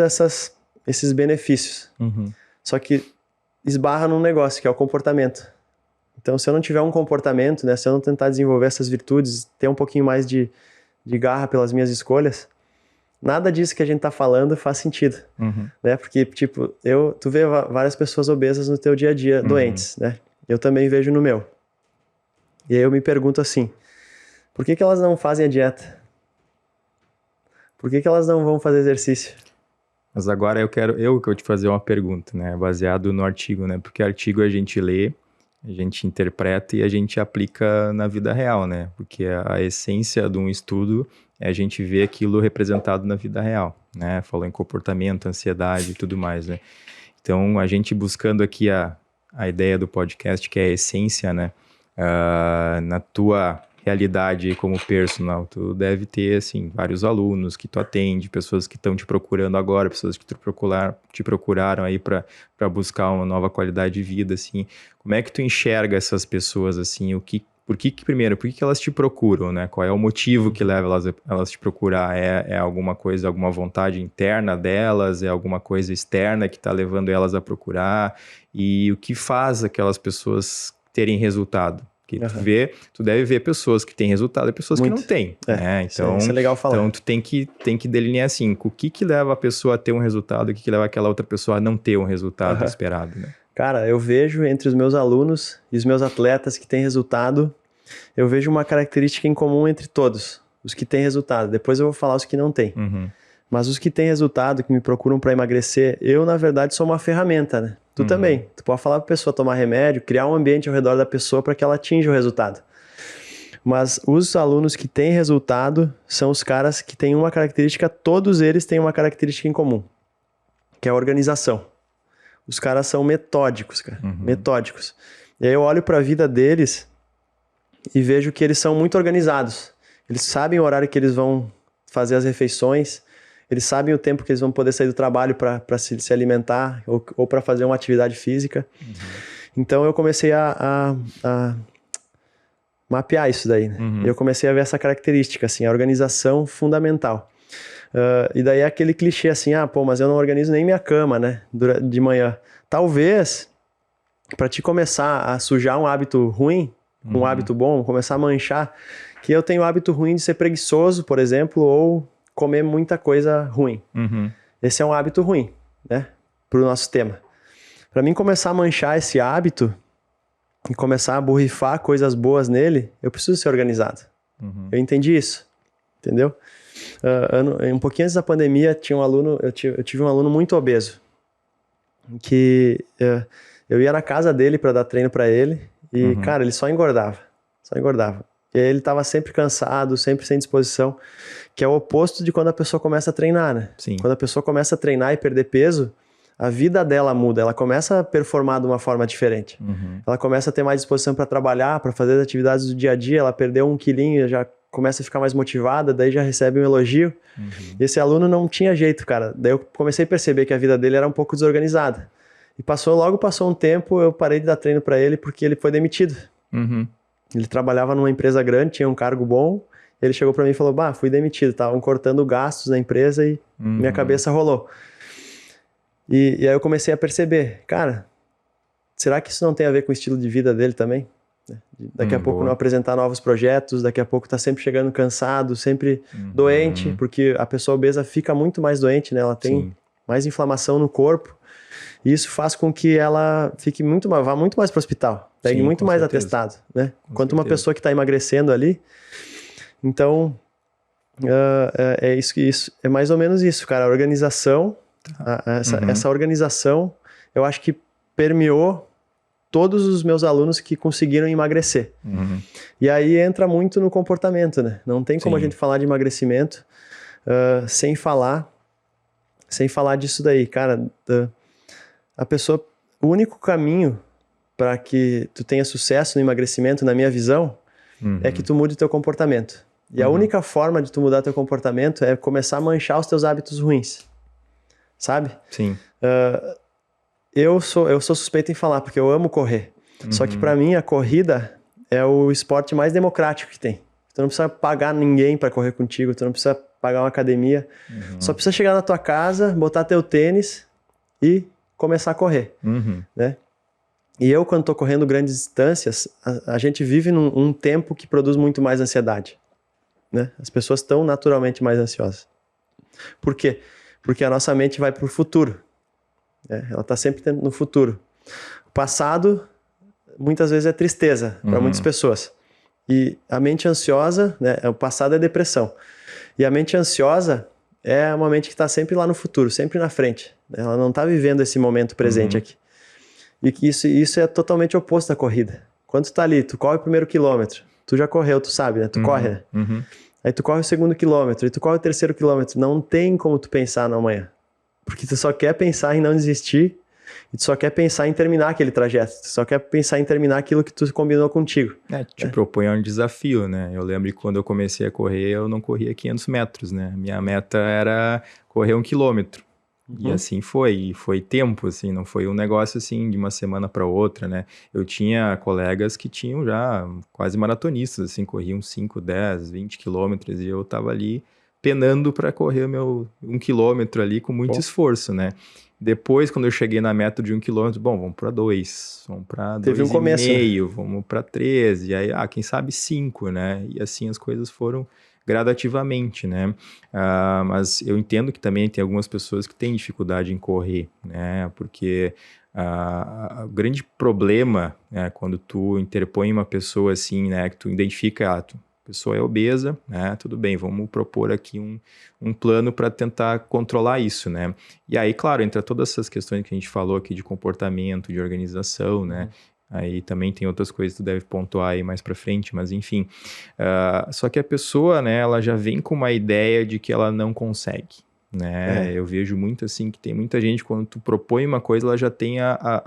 esses benefícios. Só que esbarra num negócio, que é o comportamento. Então, se eu não tiver um comportamento, né, se eu não tentar desenvolver essas virtudes, ter um pouquinho mais de garra pelas minhas escolhas, nada disso que a gente tá falando faz sentido, né? Porque, tipo, tu vê várias pessoas obesas no teu dia a dia, doentes, né? Eu também vejo no meu. E aí eu me pergunto assim, por que elas não fazem a dieta? Por que elas não vão fazer exercício?
Mas agora eu quero te fazer uma pergunta, né? Baseado no artigo, né? Porque artigo a gente lê, a gente interpreta e a gente aplica na vida real, né? Porque a essência de um estudo é a gente ver aquilo representado na vida real, né? Falou em comportamento, ansiedade e tudo mais, né? Então, a gente buscando aqui a ideia do podcast, que é a essência, né? Na tua realidade como personal, tu deve ter, assim, vários alunos que tu atende, pessoas que estão te procurando agora, pessoas que te procuraram aí para buscar uma nova qualidade de vida, assim. Como é que tu enxerga essas pessoas, assim, por que elas te procuram, né? Qual é o motivo que leva elas te procurar? É alguma coisa, alguma vontade interna delas? É alguma coisa externa que está levando elas a procurar? E o que faz aquelas pessoas terem resultado? Porque tu deve ver pessoas que têm resultado e pessoas que não têm. Né? Então,
isso é legal falar.
Então, tu tem que delinear assim, o que leva a pessoa a ter um resultado e o que leva aquela outra pessoa a não ter um resultado esperado, né?
Cara, eu vejo entre os meus alunos e os meus atletas que têm resultado, eu vejo uma característica em comum entre todos, os que têm resultado. Depois eu vou falar os que não têm. Mas os que têm resultado, que me procuram para emagrecer, eu, na verdade, sou uma ferramenta, né? Tu também. Tu pode falar para a pessoa tomar remédio, criar um ambiente ao redor da pessoa para que ela atinja o resultado. Mas os alunos que têm resultado são os caras que têm uma característica, todos eles têm uma característica em comum, que é a organização. Os caras são metódicos, cara. Metódicos. E aí eu olho para a vida deles e vejo que eles são muito organizados. Eles sabem o horário que eles vão fazer as refeições, eles sabem o tempo que eles vão poder sair do trabalho para se alimentar ou para fazer uma atividade física. Então eu comecei a mapear isso daí. Né? Eu comecei a ver essa característica, assim, a organização fundamental. E daí é aquele clichê assim, mas eu não organizo nem minha cama, né, de manhã. Talvez, para te começar a sujar um hábito ruim, um hábito bom, começar a manchar, que eu tenho o hábito ruim de ser preguiçoso, por exemplo, ou comer muita coisa ruim. Esse é um hábito ruim, né, pro nosso tema. Para mim começar a manchar esse hábito e começar a borrifar coisas boas nele, eu preciso ser organizado. Eu entendi isso, entendeu? Um pouquinho antes da pandemia, eu tive um aluno muito obeso, que eu ia na casa dele para dar treino para ele, e, cara, ele só engordava. E aí ele estava sempre cansado, sempre sem disposição, que é o oposto de quando a pessoa começa a treinar, né?
Sim.
Quando a pessoa começa a treinar e perder peso, a vida dela muda, ela começa a performar de uma forma diferente. Ela começa a ter mais disposição para trabalhar, para fazer as atividades do dia a dia, ela perdeu 1 quilinho, já começa a ficar mais motivada, daí já recebe um elogio. E esse aluno não tinha jeito, cara. Daí eu comecei a perceber que a vida dele era um pouco desorganizada. E logo passou um tempo, eu parei de dar treino para ele porque ele foi demitido. Ele trabalhava numa empresa grande, tinha um cargo bom. Ele chegou para mim e falou, fui demitido, estavam cortando gastos na empresa e minha cabeça rolou. E aí eu comecei a perceber, cara, será que isso não tem a ver com o estilo de vida dele também? Daqui a pouco não apresentar novos projetos, daqui a pouco tá sempre chegando cansado, sempre doente, porque a pessoa obesa fica muito mais doente, né? Ela tem mais inflamação no corpo. E isso faz com que ela vá muito mais para o hospital, pegue muito mais atestado, né? Quanto uma pessoa que está emagrecendo ali. Então, isso é mais ou menos isso, cara. A organização, essa organização, eu acho que permeou todos os meus alunos que conseguiram emagrecer. E aí entra muito no comportamento, né? Não tem como a gente falar de emagrecimento sem falar disso daí, cara. O único caminho para que tu tenha sucesso no emagrecimento, na minha visão, é que tu mude o teu comportamento. E a única forma de tu mudar teu comportamento é começar a manchar os teus hábitos ruins. Sabe?
Sim.
Eu sou suspeito em falar, porque eu amo correr. Só que para mim a corrida é o esporte mais democrático que tem. Tu não precisa pagar ninguém para correr contigo, tu não precisa pagar uma academia. Só precisa chegar na tua casa, botar teu tênis e começar a correr, né? E eu, quando tô correndo grandes distâncias, a gente vive num tempo que produz muito mais ansiedade, né? As pessoas estão naturalmente mais ansiosas. Por quê? Porque a nossa mente vai pro futuro, né? Ela tá sempre no futuro. O passado, muitas vezes, é tristeza para muitas pessoas. E a mente ansiosa, né? O passado é depressão. E a mente ansiosa é uma mente que está sempre lá no futuro, sempre na frente. Ela não está vivendo esse momento presente aqui. E que isso é totalmente oposto da corrida. Quando tu tá ali, tu corre o primeiro quilômetro, tu já correu, tu sabe, né? Tu corre, né? Aí tu corre o segundo quilômetro, e tu corre o terceiro quilômetro. Não tem como tu pensar no amanhã. Porque tu só quer pensar em não desistir, e tu só quer pensar em terminar aquele trajeto. Tu só quer pensar em terminar aquilo que tu combinou contigo.
Te propõe um desafio, né? Eu lembro que quando eu comecei a correr, eu não corria 500 metros, né? Minha meta era correr 1 quilômetro. E assim foi tempo, assim, não foi um negócio assim de uma semana para outra, né? Eu tinha colegas que tinham já quase maratonistas, assim, corriam 5, 10, 20 quilômetros e eu tava ali penando para correr meu 1 quilômetro ali com muito esforço, né? Depois, quando eu cheguei na meta de 1 quilômetro, vamos para 2, vamos para 2,5, vamos para 3, e aí, quem sabe 5, né? E assim as coisas foram gradativamente, né? Mas eu entendo que também tem algumas pessoas que têm dificuldade em correr, né? Porque o grande problema, né, quando tu interpõe uma pessoa assim, né, que tu identifica, a pessoa é obesa, né? Tudo bem, vamos propor aqui um plano para tentar controlar isso, né? E aí, claro, entra todas essas questões que a gente falou aqui de comportamento, de organização, né? Aí também tem outras coisas que tu deve pontuar aí mais pra frente, mas enfim. Só que a pessoa, né, ela já vem com uma ideia de que ela não consegue, né? Eu vejo muito assim, que tem muita gente, quando tu propõe uma coisa, ela já tem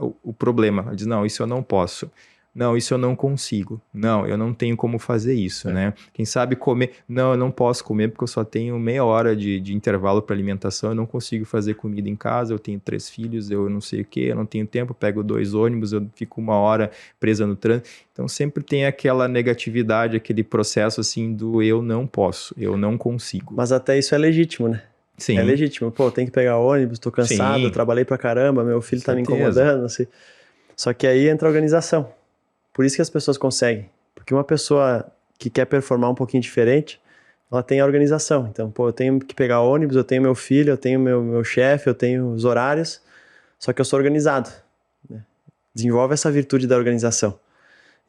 o problema. Ela diz, não, isso eu não posso. Não, isso eu não consigo. Não, eu não tenho como fazer isso, né? Quem sabe comer... Não, eu não posso comer porque eu só tenho meia hora de intervalo para alimentação, eu não consigo fazer comida em casa, eu tenho 3 filhos, eu não sei o quê, eu não tenho tempo, eu pego 2 ônibus, eu fico 1 hora presa no trânsito. Então sempre tem aquela negatividade, aquele processo assim do eu não posso, eu não consigo.
Mas até isso é legítimo, né?
Sim.
É legítimo. Pô, eu tenho que pegar ônibus, tô cansado, trabalhei pra caramba, meu filho tá me incomodando, assim. Só que aí entra a organização. Por isso que as pessoas conseguem. Porque uma pessoa que quer performar um pouquinho diferente, ela tem a organização. Então, pô, eu tenho que pegar ônibus, eu tenho meu filho, eu tenho meu chefe, eu tenho os horários, só que eu sou organizado, né? Desenvolve essa virtude da organização.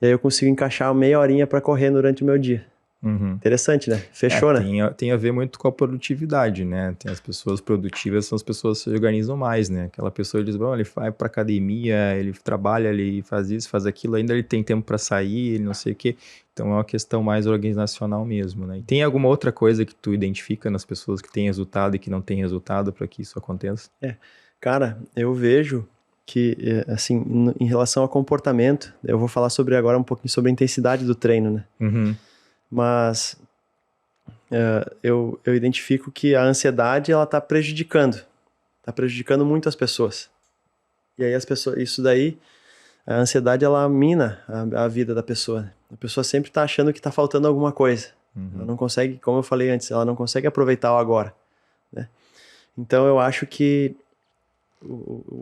E aí eu consigo encaixar meia horinha para correr durante o meu dia. Interessante, né? Fechou, né?
Tem a ver muito com a produtividade, né? Tem as pessoas produtivas, são as pessoas que se organizam mais, né? Aquela pessoa, ele diz, bom, ele vai pra academia, ele trabalha, ele faz isso, faz aquilo, ainda ele tem tempo para sair, ele não sei o quê. Então é uma questão mais organizacional mesmo, né? E tem alguma outra coisa que tu identifica nas pessoas que têm resultado e que não têm resultado para que isso aconteça?
Cara, eu vejo que, assim, em relação ao comportamento, eu vou falar agora um pouquinho sobre a intensidade do treino, né?
Uhum.
Mas eu identifico que a ansiedade, ela tá prejudicando muito as pessoas. E aí isso daí, a ansiedade, ela mina a vida da pessoa, né? A pessoa sempre tá achando que tá faltando alguma coisa. Ela não consegue, como eu falei antes, ela não consegue aproveitar o agora, né? Então eu acho que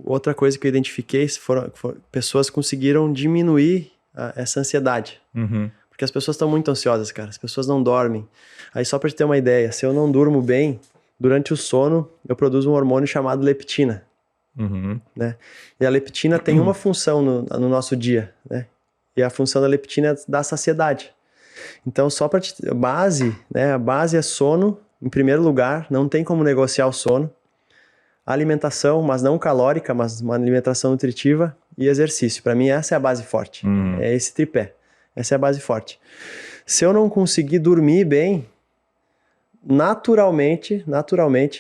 outra coisa que eu identifiquei foram pessoas que conseguiram diminuir essa ansiedade.
Uhum.
Porque as pessoas estão muito ansiosas, cara. As pessoas não dormem. Aí só pra te ter uma ideia, se eu não durmo bem, durante o sono eu produzo um hormônio chamado leptina.
Uhum.
Né? E a leptina tem uma função no nosso dia, né? E a função da leptina é dar saciedade. Então, só para base, né? A base é sono, em primeiro lugar, não tem como negociar o sono. Alimentação, mas não calórica, mas uma alimentação nutritiva e exercício. Para mim, essa é a base forte. É esse tripé. Essa é a base forte. Se eu não conseguir dormir bem, naturalmente,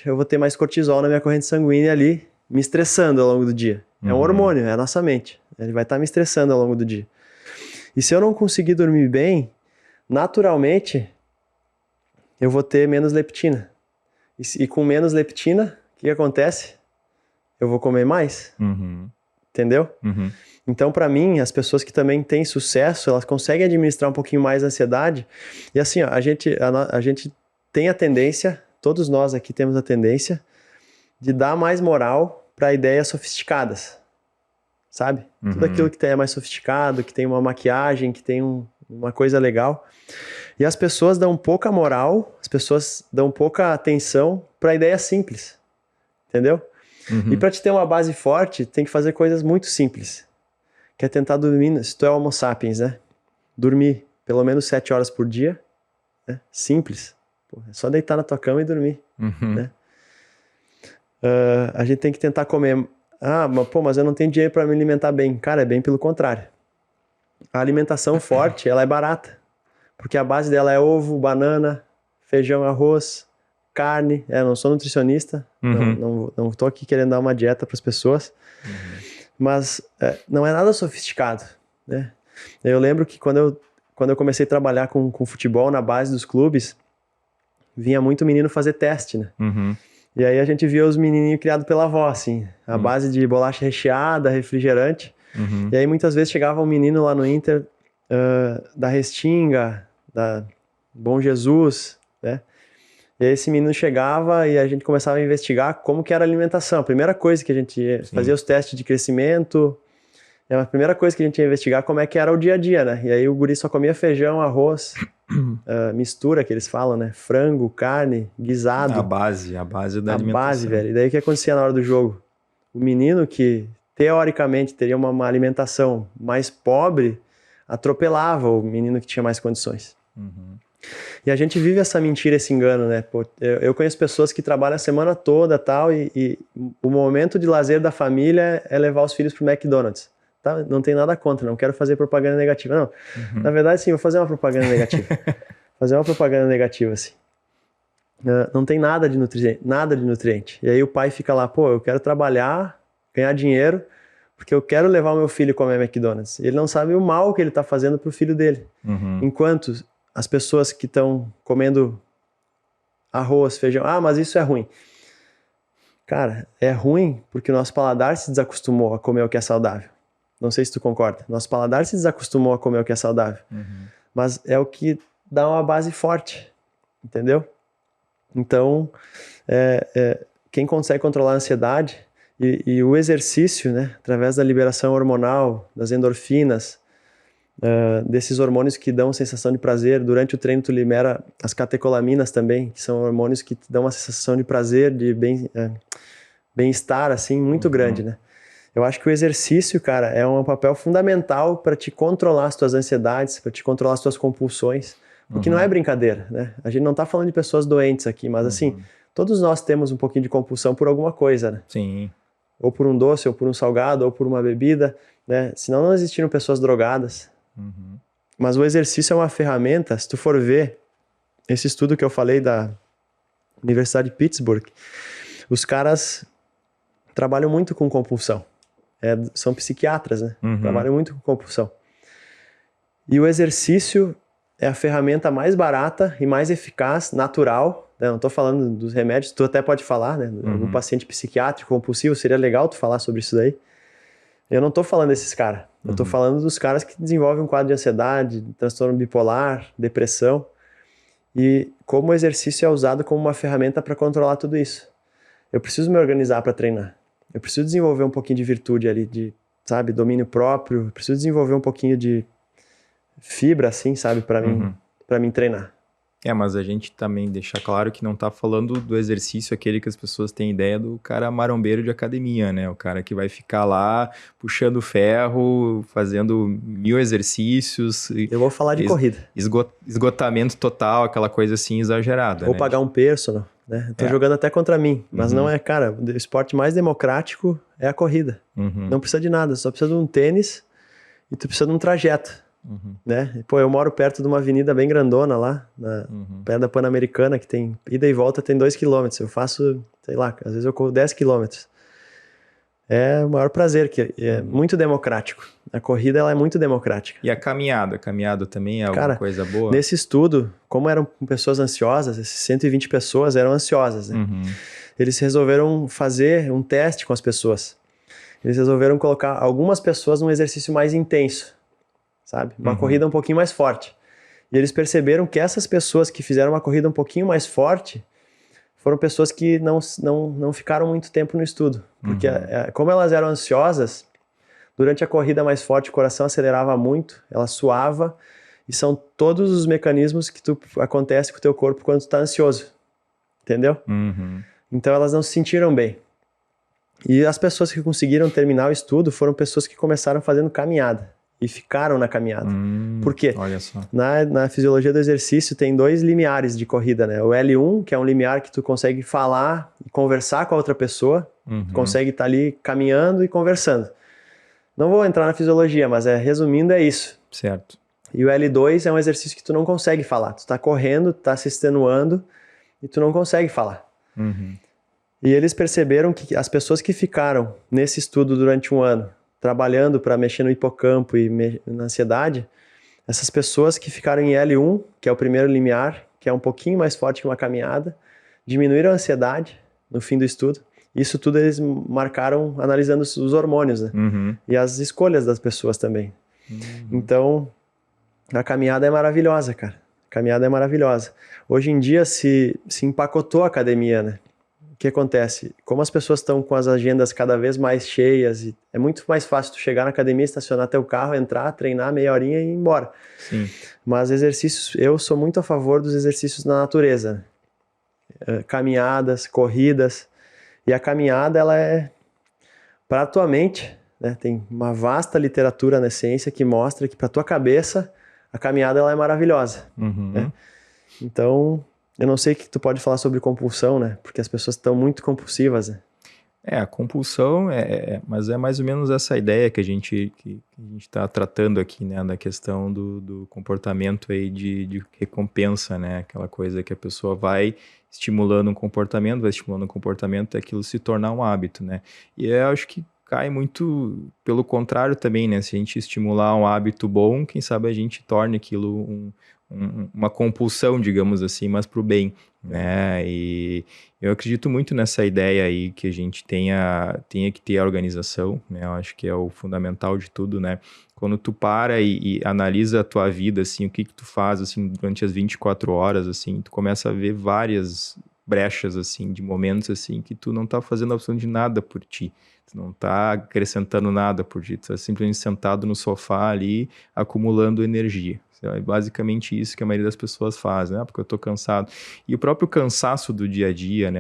eu vou ter mais cortisol na minha corrente sanguínea ali, me estressando ao longo do dia. É um hormônio, é a nossa mente. Ele vai estar me estressando ao longo do dia. E se eu não conseguir dormir bem, naturalmente, eu vou ter menos leptina. E com menos leptina, o que acontece? Eu vou comer mais. Entendeu? Então, para mim, as pessoas que também têm sucesso, elas conseguem administrar um pouquinho mais a ansiedade. E assim, ó, a gente tem a tendência, todos nós aqui temos a tendência, de dar mais moral para ideias sofisticadas, sabe? Tudo aquilo que é mais sofisticado, que tem uma maquiagem, que tem uma coisa legal. E as pessoas dão pouca moral, as pessoas dão pouca atenção para ideias simples, entendeu? E para te ter uma base forte, tem que fazer coisas muito simples. Que é tentar dormir, se tu é homo sapiens, né? Dormir pelo menos 7 horas por dia, né? Simples. Pô, é só deitar na tua cama e dormir, né? A gente tem que tentar comer. Mas eu não tenho dinheiro para me alimentar bem. Cara, é bem pelo contrário. A alimentação forte, ela é barata. Porque a base dela é ovo, banana, feijão, arroz, carne. Eu não sou nutricionista, não tô aqui querendo dar uma dieta para as pessoas. Mas não é nada sofisticado, né? Eu lembro que quando eu comecei a trabalhar com futebol na base dos clubes, vinha muito menino fazer teste, né? E aí a gente via os menininhos criados pela avó, assim, a base de bolacha recheada, refrigerante. E aí muitas vezes chegava um menino lá no Inter da Restinga, da Bom Jesus, né? E aí esse menino chegava e a gente começava a investigar como que era a alimentação. A primeira coisa que a gente fazia os testes de crescimento, a primeira coisa que a gente ia investigar como é que era o dia a dia, né? E aí o guri só comia feijão, arroz, mistura que eles falam, né? Frango, carne, guisado.
A base da alimentação.
A base, velho. E daí o que acontecia na hora do jogo? O menino que teoricamente teria uma alimentação mais pobre, atropelava o menino que tinha mais condições. E a gente vive essa mentira, esse engano, né? Pô, eu conheço pessoas que trabalham a semana toda tal, e o momento de lazer da família é levar os filhos pro McDonald's. Tá? Não tem nada contra, não quero fazer propaganda negativa, não. Na verdade, sim, vou fazer uma propaganda negativa. Fazer uma propaganda negativa, assim. Não tem nada de nutriente. E aí o pai fica lá, pô, eu quero trabalhar, ganhar dinheiro, porque eu quero levar o meu filho a comer McDonald's. E ele não sabe o mal que ele tá fazendo pro filho dele. Enquanto as pessoas que estão comendo arroz, feijão, mas isso é ruim. Cara, é ruim porque o nosso paladar se desacostumou a comer o que é saudável. Não sei se tu concorda. Nosso paladar se desacostumou a comer o que é saudável. Mas é o que dá uma base forte, entendeu? Então, quem consegue controlar a ansiedade e o exercício, né, através da liberação hormonal, das endorfinas, desses hormônios que dão sensação de prazer. Durante o treino tu libera as catecolaminas também, que são hormônios que te dão uma sensação de prazer, de bem-estar, assim, muito grande, né? Eu acho que o exercício, cara, é um papel fundamental para te controlar as tuas ansiedades, para te controlar as tuas compulsões, porque não é brincadeira, né? A gente não tá falando de pessoas doentes aqui, mas assim, todos nós temos um pouquinho de compulsão por alguma coisa, né?
Sim.
Ou por um doce, ou por um salgado, ou por uma bebida, né? Senão não existiram pessoas drogadas. Mas o exercício é uma ferramenta. Se tu for ver esse estudo que eu falei da Universidade de Pittsburgh, os caras trabalham muito com compulsão. São psiquiatras, né? Trabalham muito com compulsão. E o exercício é a ferramenta mais barata e mais eficaz, natural. Né? Não estou falando dos remédios, tu até pode falar, né? Algum paciente psiquiátrico compulsivo, seria legal tu falar sobre isso daí. Eu não estou falando desses caras. Eu estou falando dos caras que desenvolvem um quadro de ansiedade, transtorno bipolar, depressão. E como o exercício é usado como uma ferramenta para controlar tudo isso. Eu preciso me organizar para treinar. Eu preciso desenvolver um pouquinho de virtude ali, de, sabe, domínio próprio. Eu preciso desenvolver um pouquinho de fibra, assim, sabe, para mim treinar.
Mas a gente também deixa claro que não tá falando do exercício aquele que as pessoas têm ideia do cara marombeiro de academia, né? O cara que vai ficar lá puxando ferro, fazendo 1000 exercícios.
Eu vou falar de corrida.
Esgotamento total, aquela coisa assim exagerada.
Vou pagar um personal, né? Eu tô jogando até contra mim, mas não é, cara, o esporte mais democrático é a corrida. Não precisa de nada, só precisa de um tênis e tu precisa de um trajeto. Né? Pô, eu moro perto de uma avenida bem grandona lá, perto da Pan-Americana, que tem ida e volta, tem 2 km. Eu faço, sei lá, às vezes eu corro 10 km. É o maior prazer, que é muito democrático. A corrida, ela é muito democrática.
E a caminhada? A caminhada também é alguma coisa boa?
Nesse estudo, como eram pessoas ansiosas, essas 120 pessoas eram ansiosas, né? Eles resolveram fazer um teste com as pessoas. Eles resolveram colocar algumas pessoas num exercício mais intenso, sabe? Uma corrida um pouquinho mais forte. E eles perceberam que essas pessoas que fizeram uma corrida um pouquinho mais forte foram pessoas que não ficaram muito tempo no estudo. Porque como elas eram ansiosas, durante a corrida mais forte o coração acelerava muito, ela suava, e são todos os mecanismos que acontece com o teu corpo quando tu tá ansioso. Entendeu? Então elas não se sentiram bem. E as pessoas que conseguiram terminar o estudo foram pessoas que começaram fazendo caminhada. E ficaram na caminhada. Por quê?
Olha só.
Na fisiologia do exercício tem 2 limiares de corrida, né? O L1, que é um limiar que tu consegue falar e conversar com a outra pessoa. Tu consegue estar ali caminhando e conversando. Não vou entrar na fisiologia, mas resumindo é isso.
Certo.
E o L2 é um exercício que tu não consegue falar. Tu tá correndo, tu tá se extenuando e tu não consegue falar. E eles perceberam que as pessoas que ficaram nesse estudo durante um ano, trabalhando para mexer no hipocampo e na ansiedade, essas pessoas que ficaram em L1, que é o primeiro limiar, que é um pouquinho mais forte que uma caminhada, diminuíram a ansiedade no fim do estudo. Isso tudo eles marcaram analisando os hormônios, né? E as escolhas das pessoas também. Então, a caminhada é maravilhosa, cara. A caminhada é maravilhosa. Hoje em dia se empacotou a academia, né? O que acontece? Como as pessoas estão com as agendas cada vez mais cheias, e é muito mais fácil tu chegar na academia, estacionar teu carro, entrar, treinar meia horinha e ir embora.
Sim.
Mas exercícios, eu sou muito a favor dos exercícios na natureza. Caminhadas, corridas. E a caminhada, ela é para a tua mente, né? Tem uma vasta literatura na ciência que mostra que para tua cabeça, a caminhada ela é maravilhosa. Né? Então, eu não sei o que tu pode falar sobre compulsão, né? Porque as pessoas estão muito compulsivas, né?
A compulsão mas é mais ou menos essa ideia que a gente está tratando aqui, né? Da questão do comportamento aí de recompensa, né? Aquela coisa que a pessoa vai estimulando um comportamento, e aquilo se tornar um hábito, né? E eu acho que cai muito pelo contrário também, né? Se a gente estimular um hábito bom, quem sabe a gente torne aquilo uma compulsão, digamos assim, mas para o bem, né? E eu acredito muito nessa ideia aí que a gente tenha que ter a organização, né? Eu acho que é o fundamental de tudo, né? Quando tu para e analisa a tua vida, assim, o que tu faz, assim, durante as 24 horas, assim, tu começa a ver várias brechas, assim, de momentos, assim, que tu não tá fazendo absolutamente nada por ti. Tu não tá acrescentando nada por ti. Tu tá simplesmente sentado no sofá ali, acumulando energia. É basicamente isso que a maioria das pessoas faz, né? Porque eu tô cansado. E o próprio cansaço do dia a dia, né?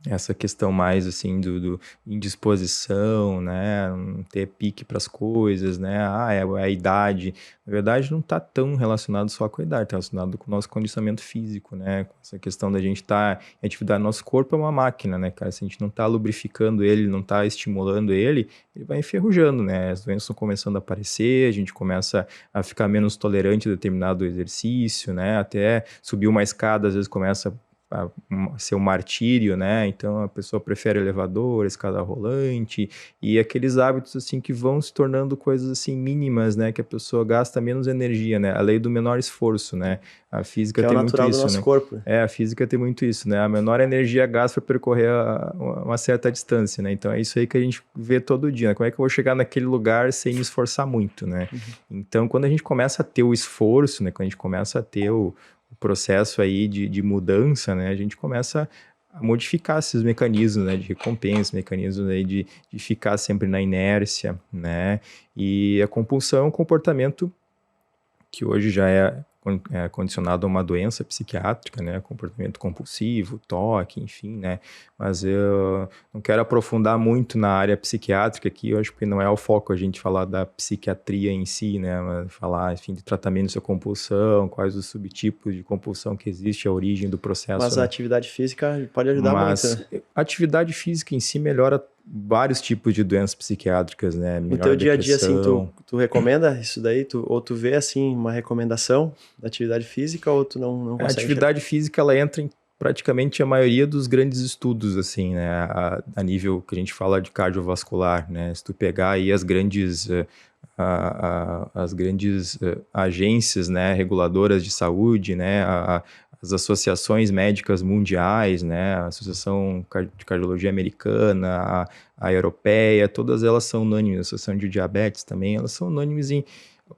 Essa questão mais assim do indisposição, né, não ter pique para as coisas, né, é a idade. Na verdade não está tão relacionado só com a idade, está relacionado com o nosso condicionamento físico, né, com essa questão da gente estar em atividade. Nosso corpo é uma máquina, né, cara, se a gente não está lubrificando ele, não está estimulando ele vai enferrujando, né, as doenças estão começando a aparecer, a gente começa a ficar menos tolerante a determinado exercício, né, até subir uma escada às vezes começa ser um martírio, né? Então a pessoa prefere elevador, escada rolante e aqueles hábitos assim que vão se tornando coisas assim mínimas, né? Que a pessoa gasta menos energia, né? A lei do menor esforço, né? A física
Que é o
tem muito
natural do
isso,
nosso
né?
corpo.
A física tem muito isso, né? A menor energia gasta para percorrer uma certa distância, né? Então é isso aí que a gente vê todo dia, né? Como é que eu vou chegar naquele lugar sem me esforçar muito, né? Então, quando a gente começa a ter o esforço, né? Quando a gente começa a ter o processo aí de mudança, né? A gente começa a modificar esses mecanismos, né? De recompensa, mecanismos aí de ficar sempre na inércia, né? E a compulsão é um comportamento que hoje já é condicionado a uma doença psiquiátrica, né, comportamento compulsivo, toque, enfim, né, mas eu não quero aprofundar muito na área psiquiátrica aqui, eu acho que não é o foco a gente falar da psiquiatria em si, né, mas falar, enfim, de tratamento de sua compulsão, quais os subtipos de compulsão que existe, a origem do processo,
Mas a
né?
atividade física pode ajudar muito,
Mas
né?
a atividade física em si melhora vários tipos de doenças psiquiátricas, né,
No
melhora
teu
a
dia a dia, assim,
depressão.
tu recomenda isso daí? Ou tu vê, assim, uma recomendação da atividade física ou tu não
A
consegue
atividade física, ela entra em praticamente a maioria dos grandes estudos, assim, né, a nível que a gente fala de cardiovascular, né, se tu pegar aí as grandes, agências, né, reguladoras de saúde, né, as associações médicas mundiais, né, a Associação de Cardiologia Americana, a Europeia, todas elas são unânimes, a Associação de Diabetes também, elas são unânimes em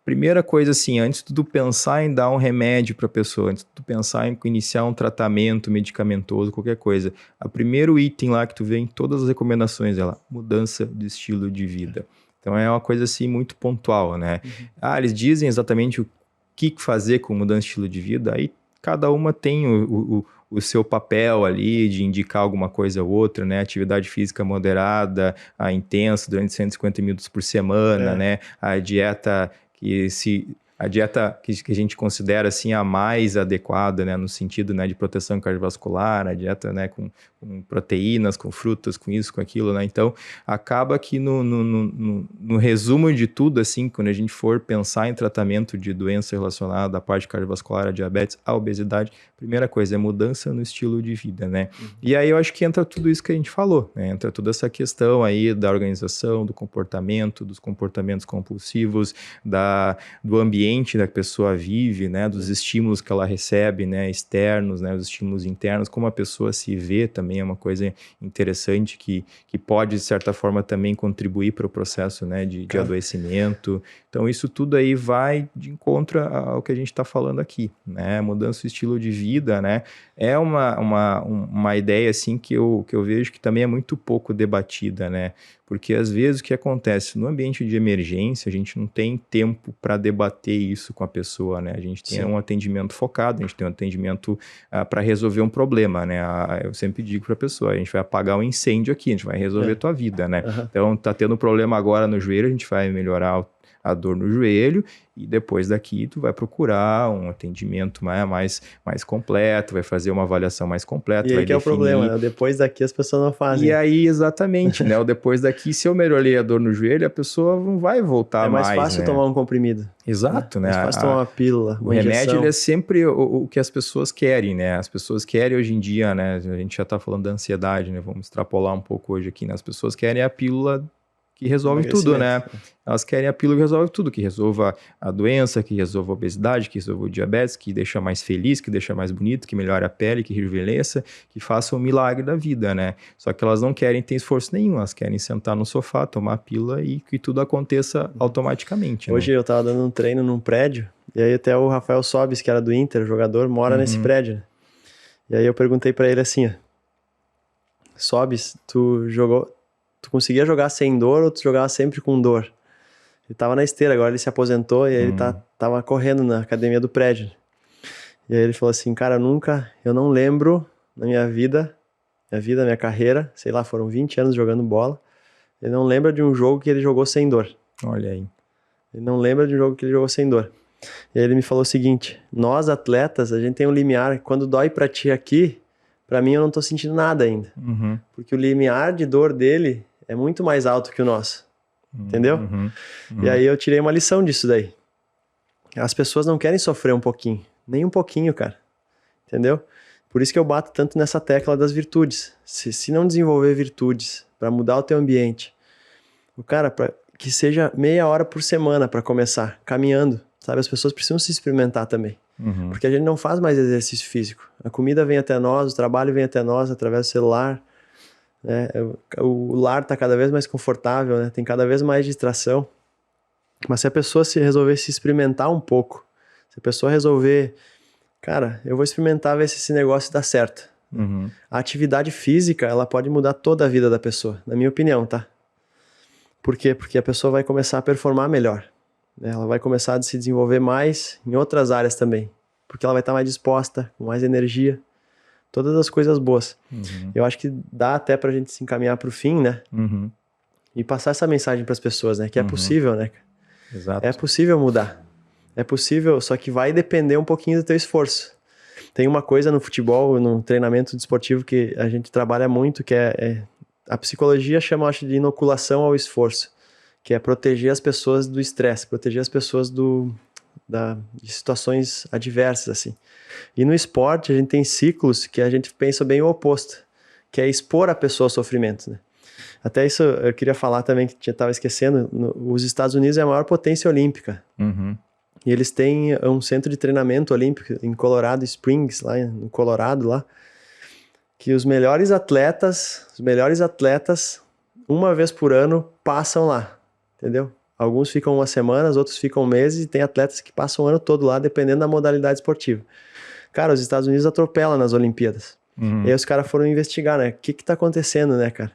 primeira coisa, assim, antes de tu pensar em dar um remédio para a pessoa, antes de tu pensar em iniciar um tratamento medicamentoso, qualquer coisa, o primeiro item lá que tu vê em todas as recomendações é lá, mudança de estilo de vida. Então é uma coisa assim muito pontual, né? Eles dizem exatamente o que fazer com mudança de estilo de vida, aí cada uma tem o seu papel ali de indicar alguma coisa ou outra, né? Atividade física moderada, a intensa durante 150 minutos por semana, né? A dieta que a gente considera assim a mais adequada, né, no sentido, né, de proteção cardiovascular, a dieta, né, com proteínas, com frutas, com isso, com aquilo, né, então acaba que no resumo de tudo, assim, quando a gente for pensar em tratamento de doença relacionada à parte cardiovascular, a diabetes, a obesidade, primeira coisa é mudança no estilo de vida, né, e aí eu acho que entra tudo isso que a gente falou, né, entra toda essa questão aí da organização, do comportamento, dos comportamentos compulsivos, do ambiente da pessoa vive, né, dos estímulos que ela recebe, né, externos, né, os estímulos internos, como a pessoa se vê também é uma coisa interessante que pode, de certa forma, também contribuir para o processo, né, de adoecimento. Então, isso tudo aí vai de encontro ao que a gente está falando aqui, né, mudança do estilo de vida, né, é uma ideia, assim, que eu vejo que também é muito pouco debatida, né, porque às vezes o que acontece no ambiente de emergência, a gente não tem tempo para debater isso com a pessoa, né? A gente tem um atendimento focado, a gente tem um atendimento para resolver um problema, né? Eu sempre digo para a pessoa, a gente vai apagar um incêndio aqui, a gente vai resolver a tua vida, né? Então, tá tendo problema agora no joelho, a gente vai melhorar a dor no joelho e depois daqui tu vai procurar um atendimento mais completo, vai fazer uma avaliação mais completa,
E aí
vai
que é o
definir...
problema, né? Depois daqui as pessoas não fazem.
E aí, exatamente, né? O depois daqui, se eu melhorei a dor no joelho, a pessoa não vai voltar mais,
é mais fácil
né?
tomar um comprimido.
Exato, né?
Mais fácil tomar uma pílula,
O
uma
remédio,
injeção.
ele é sempre o que as pessoas querem, né? As pessoas querem hoje em dia, né? A gente já tá falando da ansiedade, né? Vamos extrapolar um pouco hoje aqui, né? As pessoas querem a pílula que resolve tudo, né? Elas querem a pílula que resolve tudo, que resolva a doença, que resolva a obesidade, que resolva o diabetes, que deixa mais feliz, que deixa mais bonito, que melhore a pele, que rejuvenesça, que faça um milagre da vida, né? Só que elas não querem ter esforço nenhum, elas querem sentar no sofá, tomar a pílula e que tudo aconteça automaticamente,
Hoje
né?
eu tava dando um treino num prédio, e aí até o Rafael Sobis, que era do Inter, o jogador, mora nesse prédio, né? E aí eu perguntei pra ele assim, ó, Sobis, tu conseguia jogar sem dor ou tu jogava sempre com dor? Ele tava na esteira, agora ele se aposentou e aí ele tava correndo na academia do prédio. E aí ele falou assim, cara, eu não lembro na minha carreira, sei lá, foram 20 anos jogando bola, ele não lembra de um jogo que ele jogou sem dor.
Olha aí.
Ele não lembra de um jogo que ele jogou sem dor. E aí ele me falou o seguinte, nós atletas, a gente tem um limiar, quando dói pra ti aqui, pra mim eu não tô sentindo nada ainda. Porque o limiar de dor dele é muito mais alto que o nosso. Entendeu? E aí eu tirei uma lição disso daí. As pessoas não querem sofrer um pouquinho. Nem um pouquinho, cara. Entendeu? Por isso que eu bato tanto nessa tecla das virtudes. Se não desenvolver virtudes para mudar o teu ambiente, o cara, que seja meia hora por semana para começar, caminhando, sabe? As pessoas precisam se experimentar também. Porque a gente não faz mais exercício físico. A comida vem até nós, o trabalho vem até nós através do celular. Né? O lar está cada vez mais confortável, né? Tem cada vez mais distração. Mas se a pessoa resolver se experimentar um pouco, se a pessoa resolver, cara, eu vou experimentar ver se esse negócio dá certo. A atividade física, ela pode mudar toda a vida da pessoa, na minha opinião, tá? Por quê? Porque a pessoa vai começar a performar melhor. Ela vai começar a se desenvolver mais em outras áreas também. Porque ela vai estar mais disposta, com mais energia. Todas as coisas boas. Eu acho que dá até pra gente se encaminhar pro fim, né? E passar essa mensagem pras pessoas, né? Que é possível, né?
Exato.
É possível mudar. É possível, só que vai depender um pouquinho do teu esforço. Tem uma coisa no futebol, no treinamento desportivo que a gente trabalha muito, que a psicologia chama, acho, de inoculação ao esforço, que é proteger as pessoas do estresse, proteger as pessoas de situações adversas, assim. E no esporte, a gente tem ciclos que a gente pensa bem o oposto, que é expor a pessoa ao sofrimento, né? Até isso eu queria falar também, que estava esquecendo, os Estados Unidos é a maior potência olímpica. E eles têm um centro de treinamento olímpico em Colorado Springs, lá no Colorado, lá, que os melhores atletas, uma vez por ano, passam lá, entendeu? Alguns ficam umas semanas, outros ficam meses, e tem atletas que passam o ano todo lá, dependendo da modalidade esportiva. Cara, os Estados Unidos atropelam nas Olimpíadas. E aí os caras foram investigar, né? O que tá acontecendo, né, cara?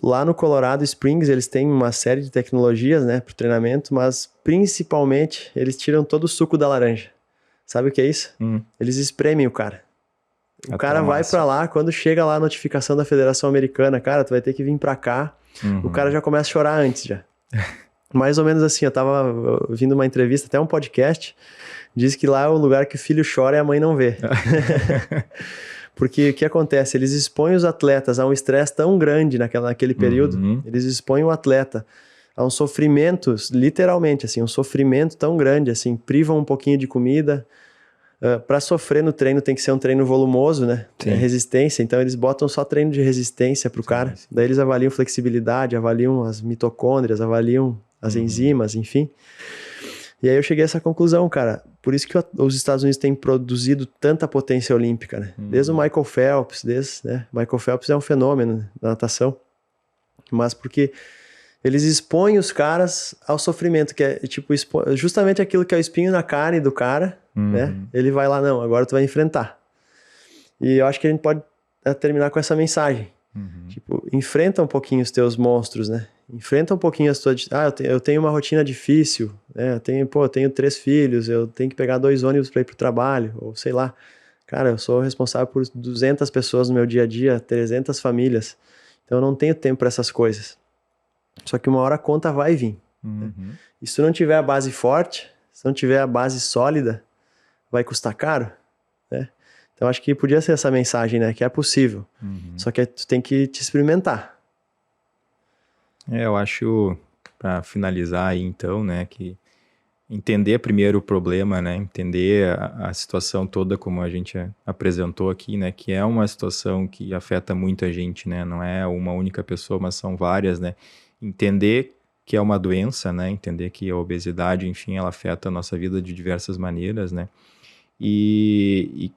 Lá no Colorado Springs, eles têm uma série de tecnologias, né, pro treinamento, mas principalmente eles tiram todo o suco da laranja. Sabe o que é isso? Eles espremem o cara. O cara vai pra lá, quando chega lá a notificação da Federação Americana, cara, tu vai ter que vir pra cá, o cara já começa a chorar antes já. Mais ou menos assim, eu tava ouvindo uma entrevista, até um podcast, diz que lá é o lugar que o filho chora e a mãe não vê. Porque o que acontece? Eles expõem os atletas a um estresse tão grande naquele período, eles expõem o atleta a um sofrimento, literalmente, assim, um sofrimento tão grande, assim, privam um pouquinho de comida. Para sofrer no treino tem que ser um treino volumoso, né? É resistência, então eles botam só treino de resistência pro cara. Daí eles avaliam flexibilidade, avaliam as mitocôndrias, avaliam as enzimas, enfim. E aí eu cheguei a essa conclusão, cara. Por isso que os Estados Unidos têm produzido tanta potência olímpica, né? Desde o Michael Phelps, Michael Phelps é um fenômeno da natação, mas porque eles expõem os caras ao sofrimento, que é tipo justamente aquilo que é o espinho na carne do cara, né? Ele vai lá, não, agora tu vai enfrentar. E eu acho que a gente pode terminar com essa mensagem. Tipo, enfrenta um pouquinho os teus monstros, né? Enfrenta um pouquinho as tuas... eu tenho uma rotina difícil, né? Eu tenho 3 filhos, eu tenho que pegar 2 ônibus para ir pro trabalho, ou sei lá. Cara, eu sou responsável por 200 pessoas no meu dia a dia, 300 famílias. Então eu não tenho tempo para essas coisas. Só que uma hora a conta vai vir. Né? E se não tiver a base forte, se não tiver a base sólida, vai custar caro, né? Então acho que podia ser essa mensagem, né? Que é possível. Só que tu tem que te experimentar.
Eu acho, para finalizar aí então, né, que entender primeiro o problema, né, entender a situação toda como a gente apresentou aqui, né, que é uma situação que afeta muita gente, né, não é uma única pessoa, mas são várias, né, entender que é uma doença, né, entender que a obesidade, enfim, ela afeta a nossa vida de diversas maneiras, né, e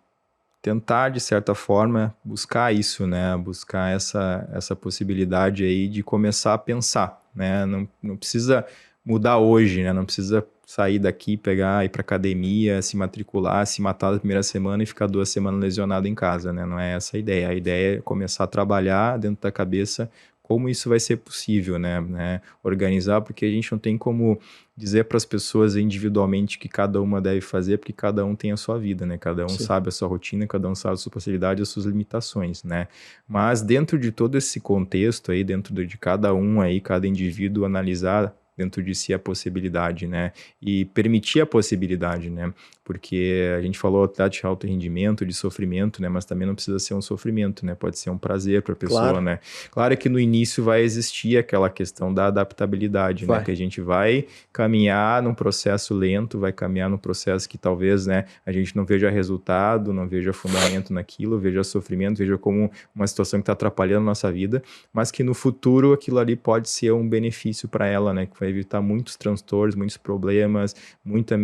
tentar, de certa forma, buscar isso, né? Buscar essa possibilidade aí de começar a pensar, né? Não precisa mudar hoje, né? Não precisa sair daqui, ir para academia, se matricular, se matar na primeira semana e ficar 2 semanas lesionado em casa, né? Não é essa a ideia. A ideia é começar a trabalhar dentro da cabeça como isso vai ser possível, né? Organizar, porque a gente não tem como dizer para as pessoas individualmente que cada uma deve fazer, porque cada um tem a sua vida, né? Cada um sabe a sua rotina, cada um sabe a sua possibilidade, as suas limitações, né? Mas dentro de todo esse contexto aí, dentro de cada um aí, cada indivíduo analisar dentro de si a possibilidade, né? E permitir a possibilidade, né? Porque a gente falou de alto rendimento, de sofrimento, né? Mas também não precisa ser um sofrimento, né? Pode ser um prazer para a pessoa,
Claro.
né? Claro que no início vai existir aquela questão da adaptabilidade, né? Que a gente vai caminhar num processo lento, vai caminhar num processo que talvez, né, a gente não veja resultado, não veja fundamento naquilo, veja sofrimento, veja como uma situação que está atrapalhando a nossa vida, mas que no futuro aquilo ali pode ser um benefício para ela, né? Que vai evitar muitos transtornos, muitos problemas, muita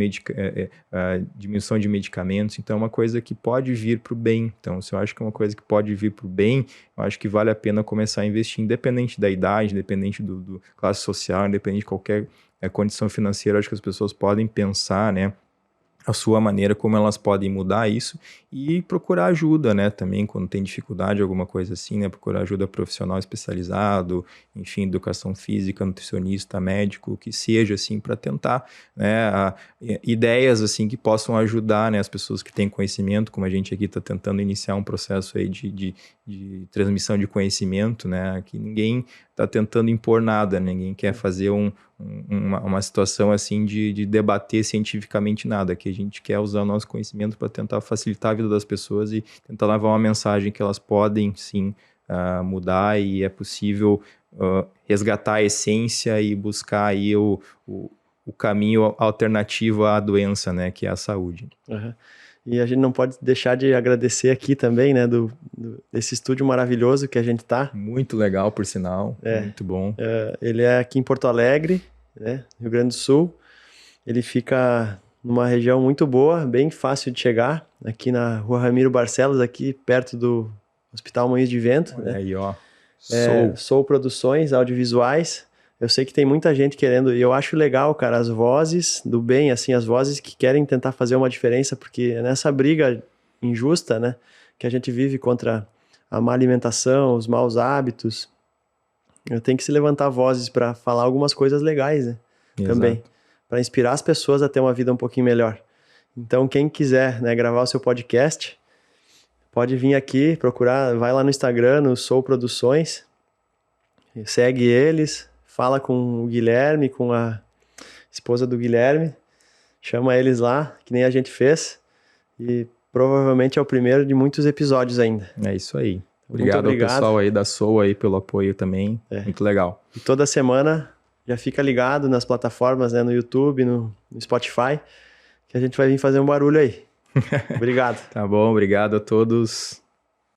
diminuição de medicamentos. Então é uma coisa que pode vir para o bem. Então, se eu acho que é uma coisa que pode vir para o bem, eu acho que vale a pena começar a investir, independente da idade, independente do classe social, independente de qualquer condição financeira. Eu acho que as pessoas podem pensar, né, a sua maneira como elas podem mudar isso e procurar ajuda, né, também quando tem dificuldade, alguma coisa assim, né, procurar ajuda profissional especializado, enfim, educação física, nutricionista, médico, que seja, assim, para tentar, né, ideias, assim, que possam ajudar, né, as pessoas que têm conhecimento, como a gente aqui está tentando iniciar um processo aí de transmissão de conhecimento, né, que ninguém está tentando impor nada, ninguém quer fazer uma situação assim de debater cientificamente nada, que a gente quer usar o nosso conhecimento para tentar facilitar a vida das pessoas e tentar levar uma mensagem que elas podem sim mudar e é possível resgatar a essência e buscar aí o caminho alternativo à doença, né, que é a saúde.
Uhum. E a gente não pode deixar de agradecer aqui também, né, desse estúdio maravilhoso que a gente tá.
Muito legal, por sinal, muito bom.
Ele é aqui em Porto Alegre, né, Rio Grande do Sul. Ele fica numa região muito boa, bem fácil de chegar, aqui na Rua Ramiro Barcelos, aqui perto do Hospital Moinhos de Vento.
Olha, né? Aí, ó.
Soul Produções Audiovisuais. Eu sei que tem muita gente querendo, e eu acho legal, cara, as vozes do bem, assim, as vozes que querem tentar fazer uma diferença, porque é nessa briga injusta, né, que a gente vive contra a má alimentação, os maus hábitos, eu tenho que se levantar vozes para falar algumas coisas legais, né, também, para inspirar as pessoas a ter uma vida um pouquinho melhor. Então, quem quiser, né, gravar o seu podcast, pode vir aqui, procurar, vai lá no Instagram, no Soul Produções, segue eles, fala com o Guilherme, com a esposa do Guilherme, chama eles lá, que nem a gente fez, e provavelmente é o primeiro de muitos episódios ainda.
É isso aí. Obrigado ao pessoal aí da Soul aí pelo apoio também, muito legal.
E toda semana já fica ligado nas plataformas, né, no YouTube, no Spotify, que a gente vai vir fazer um barulho aí. Obrigado.
Tá bom, obrigado a todos.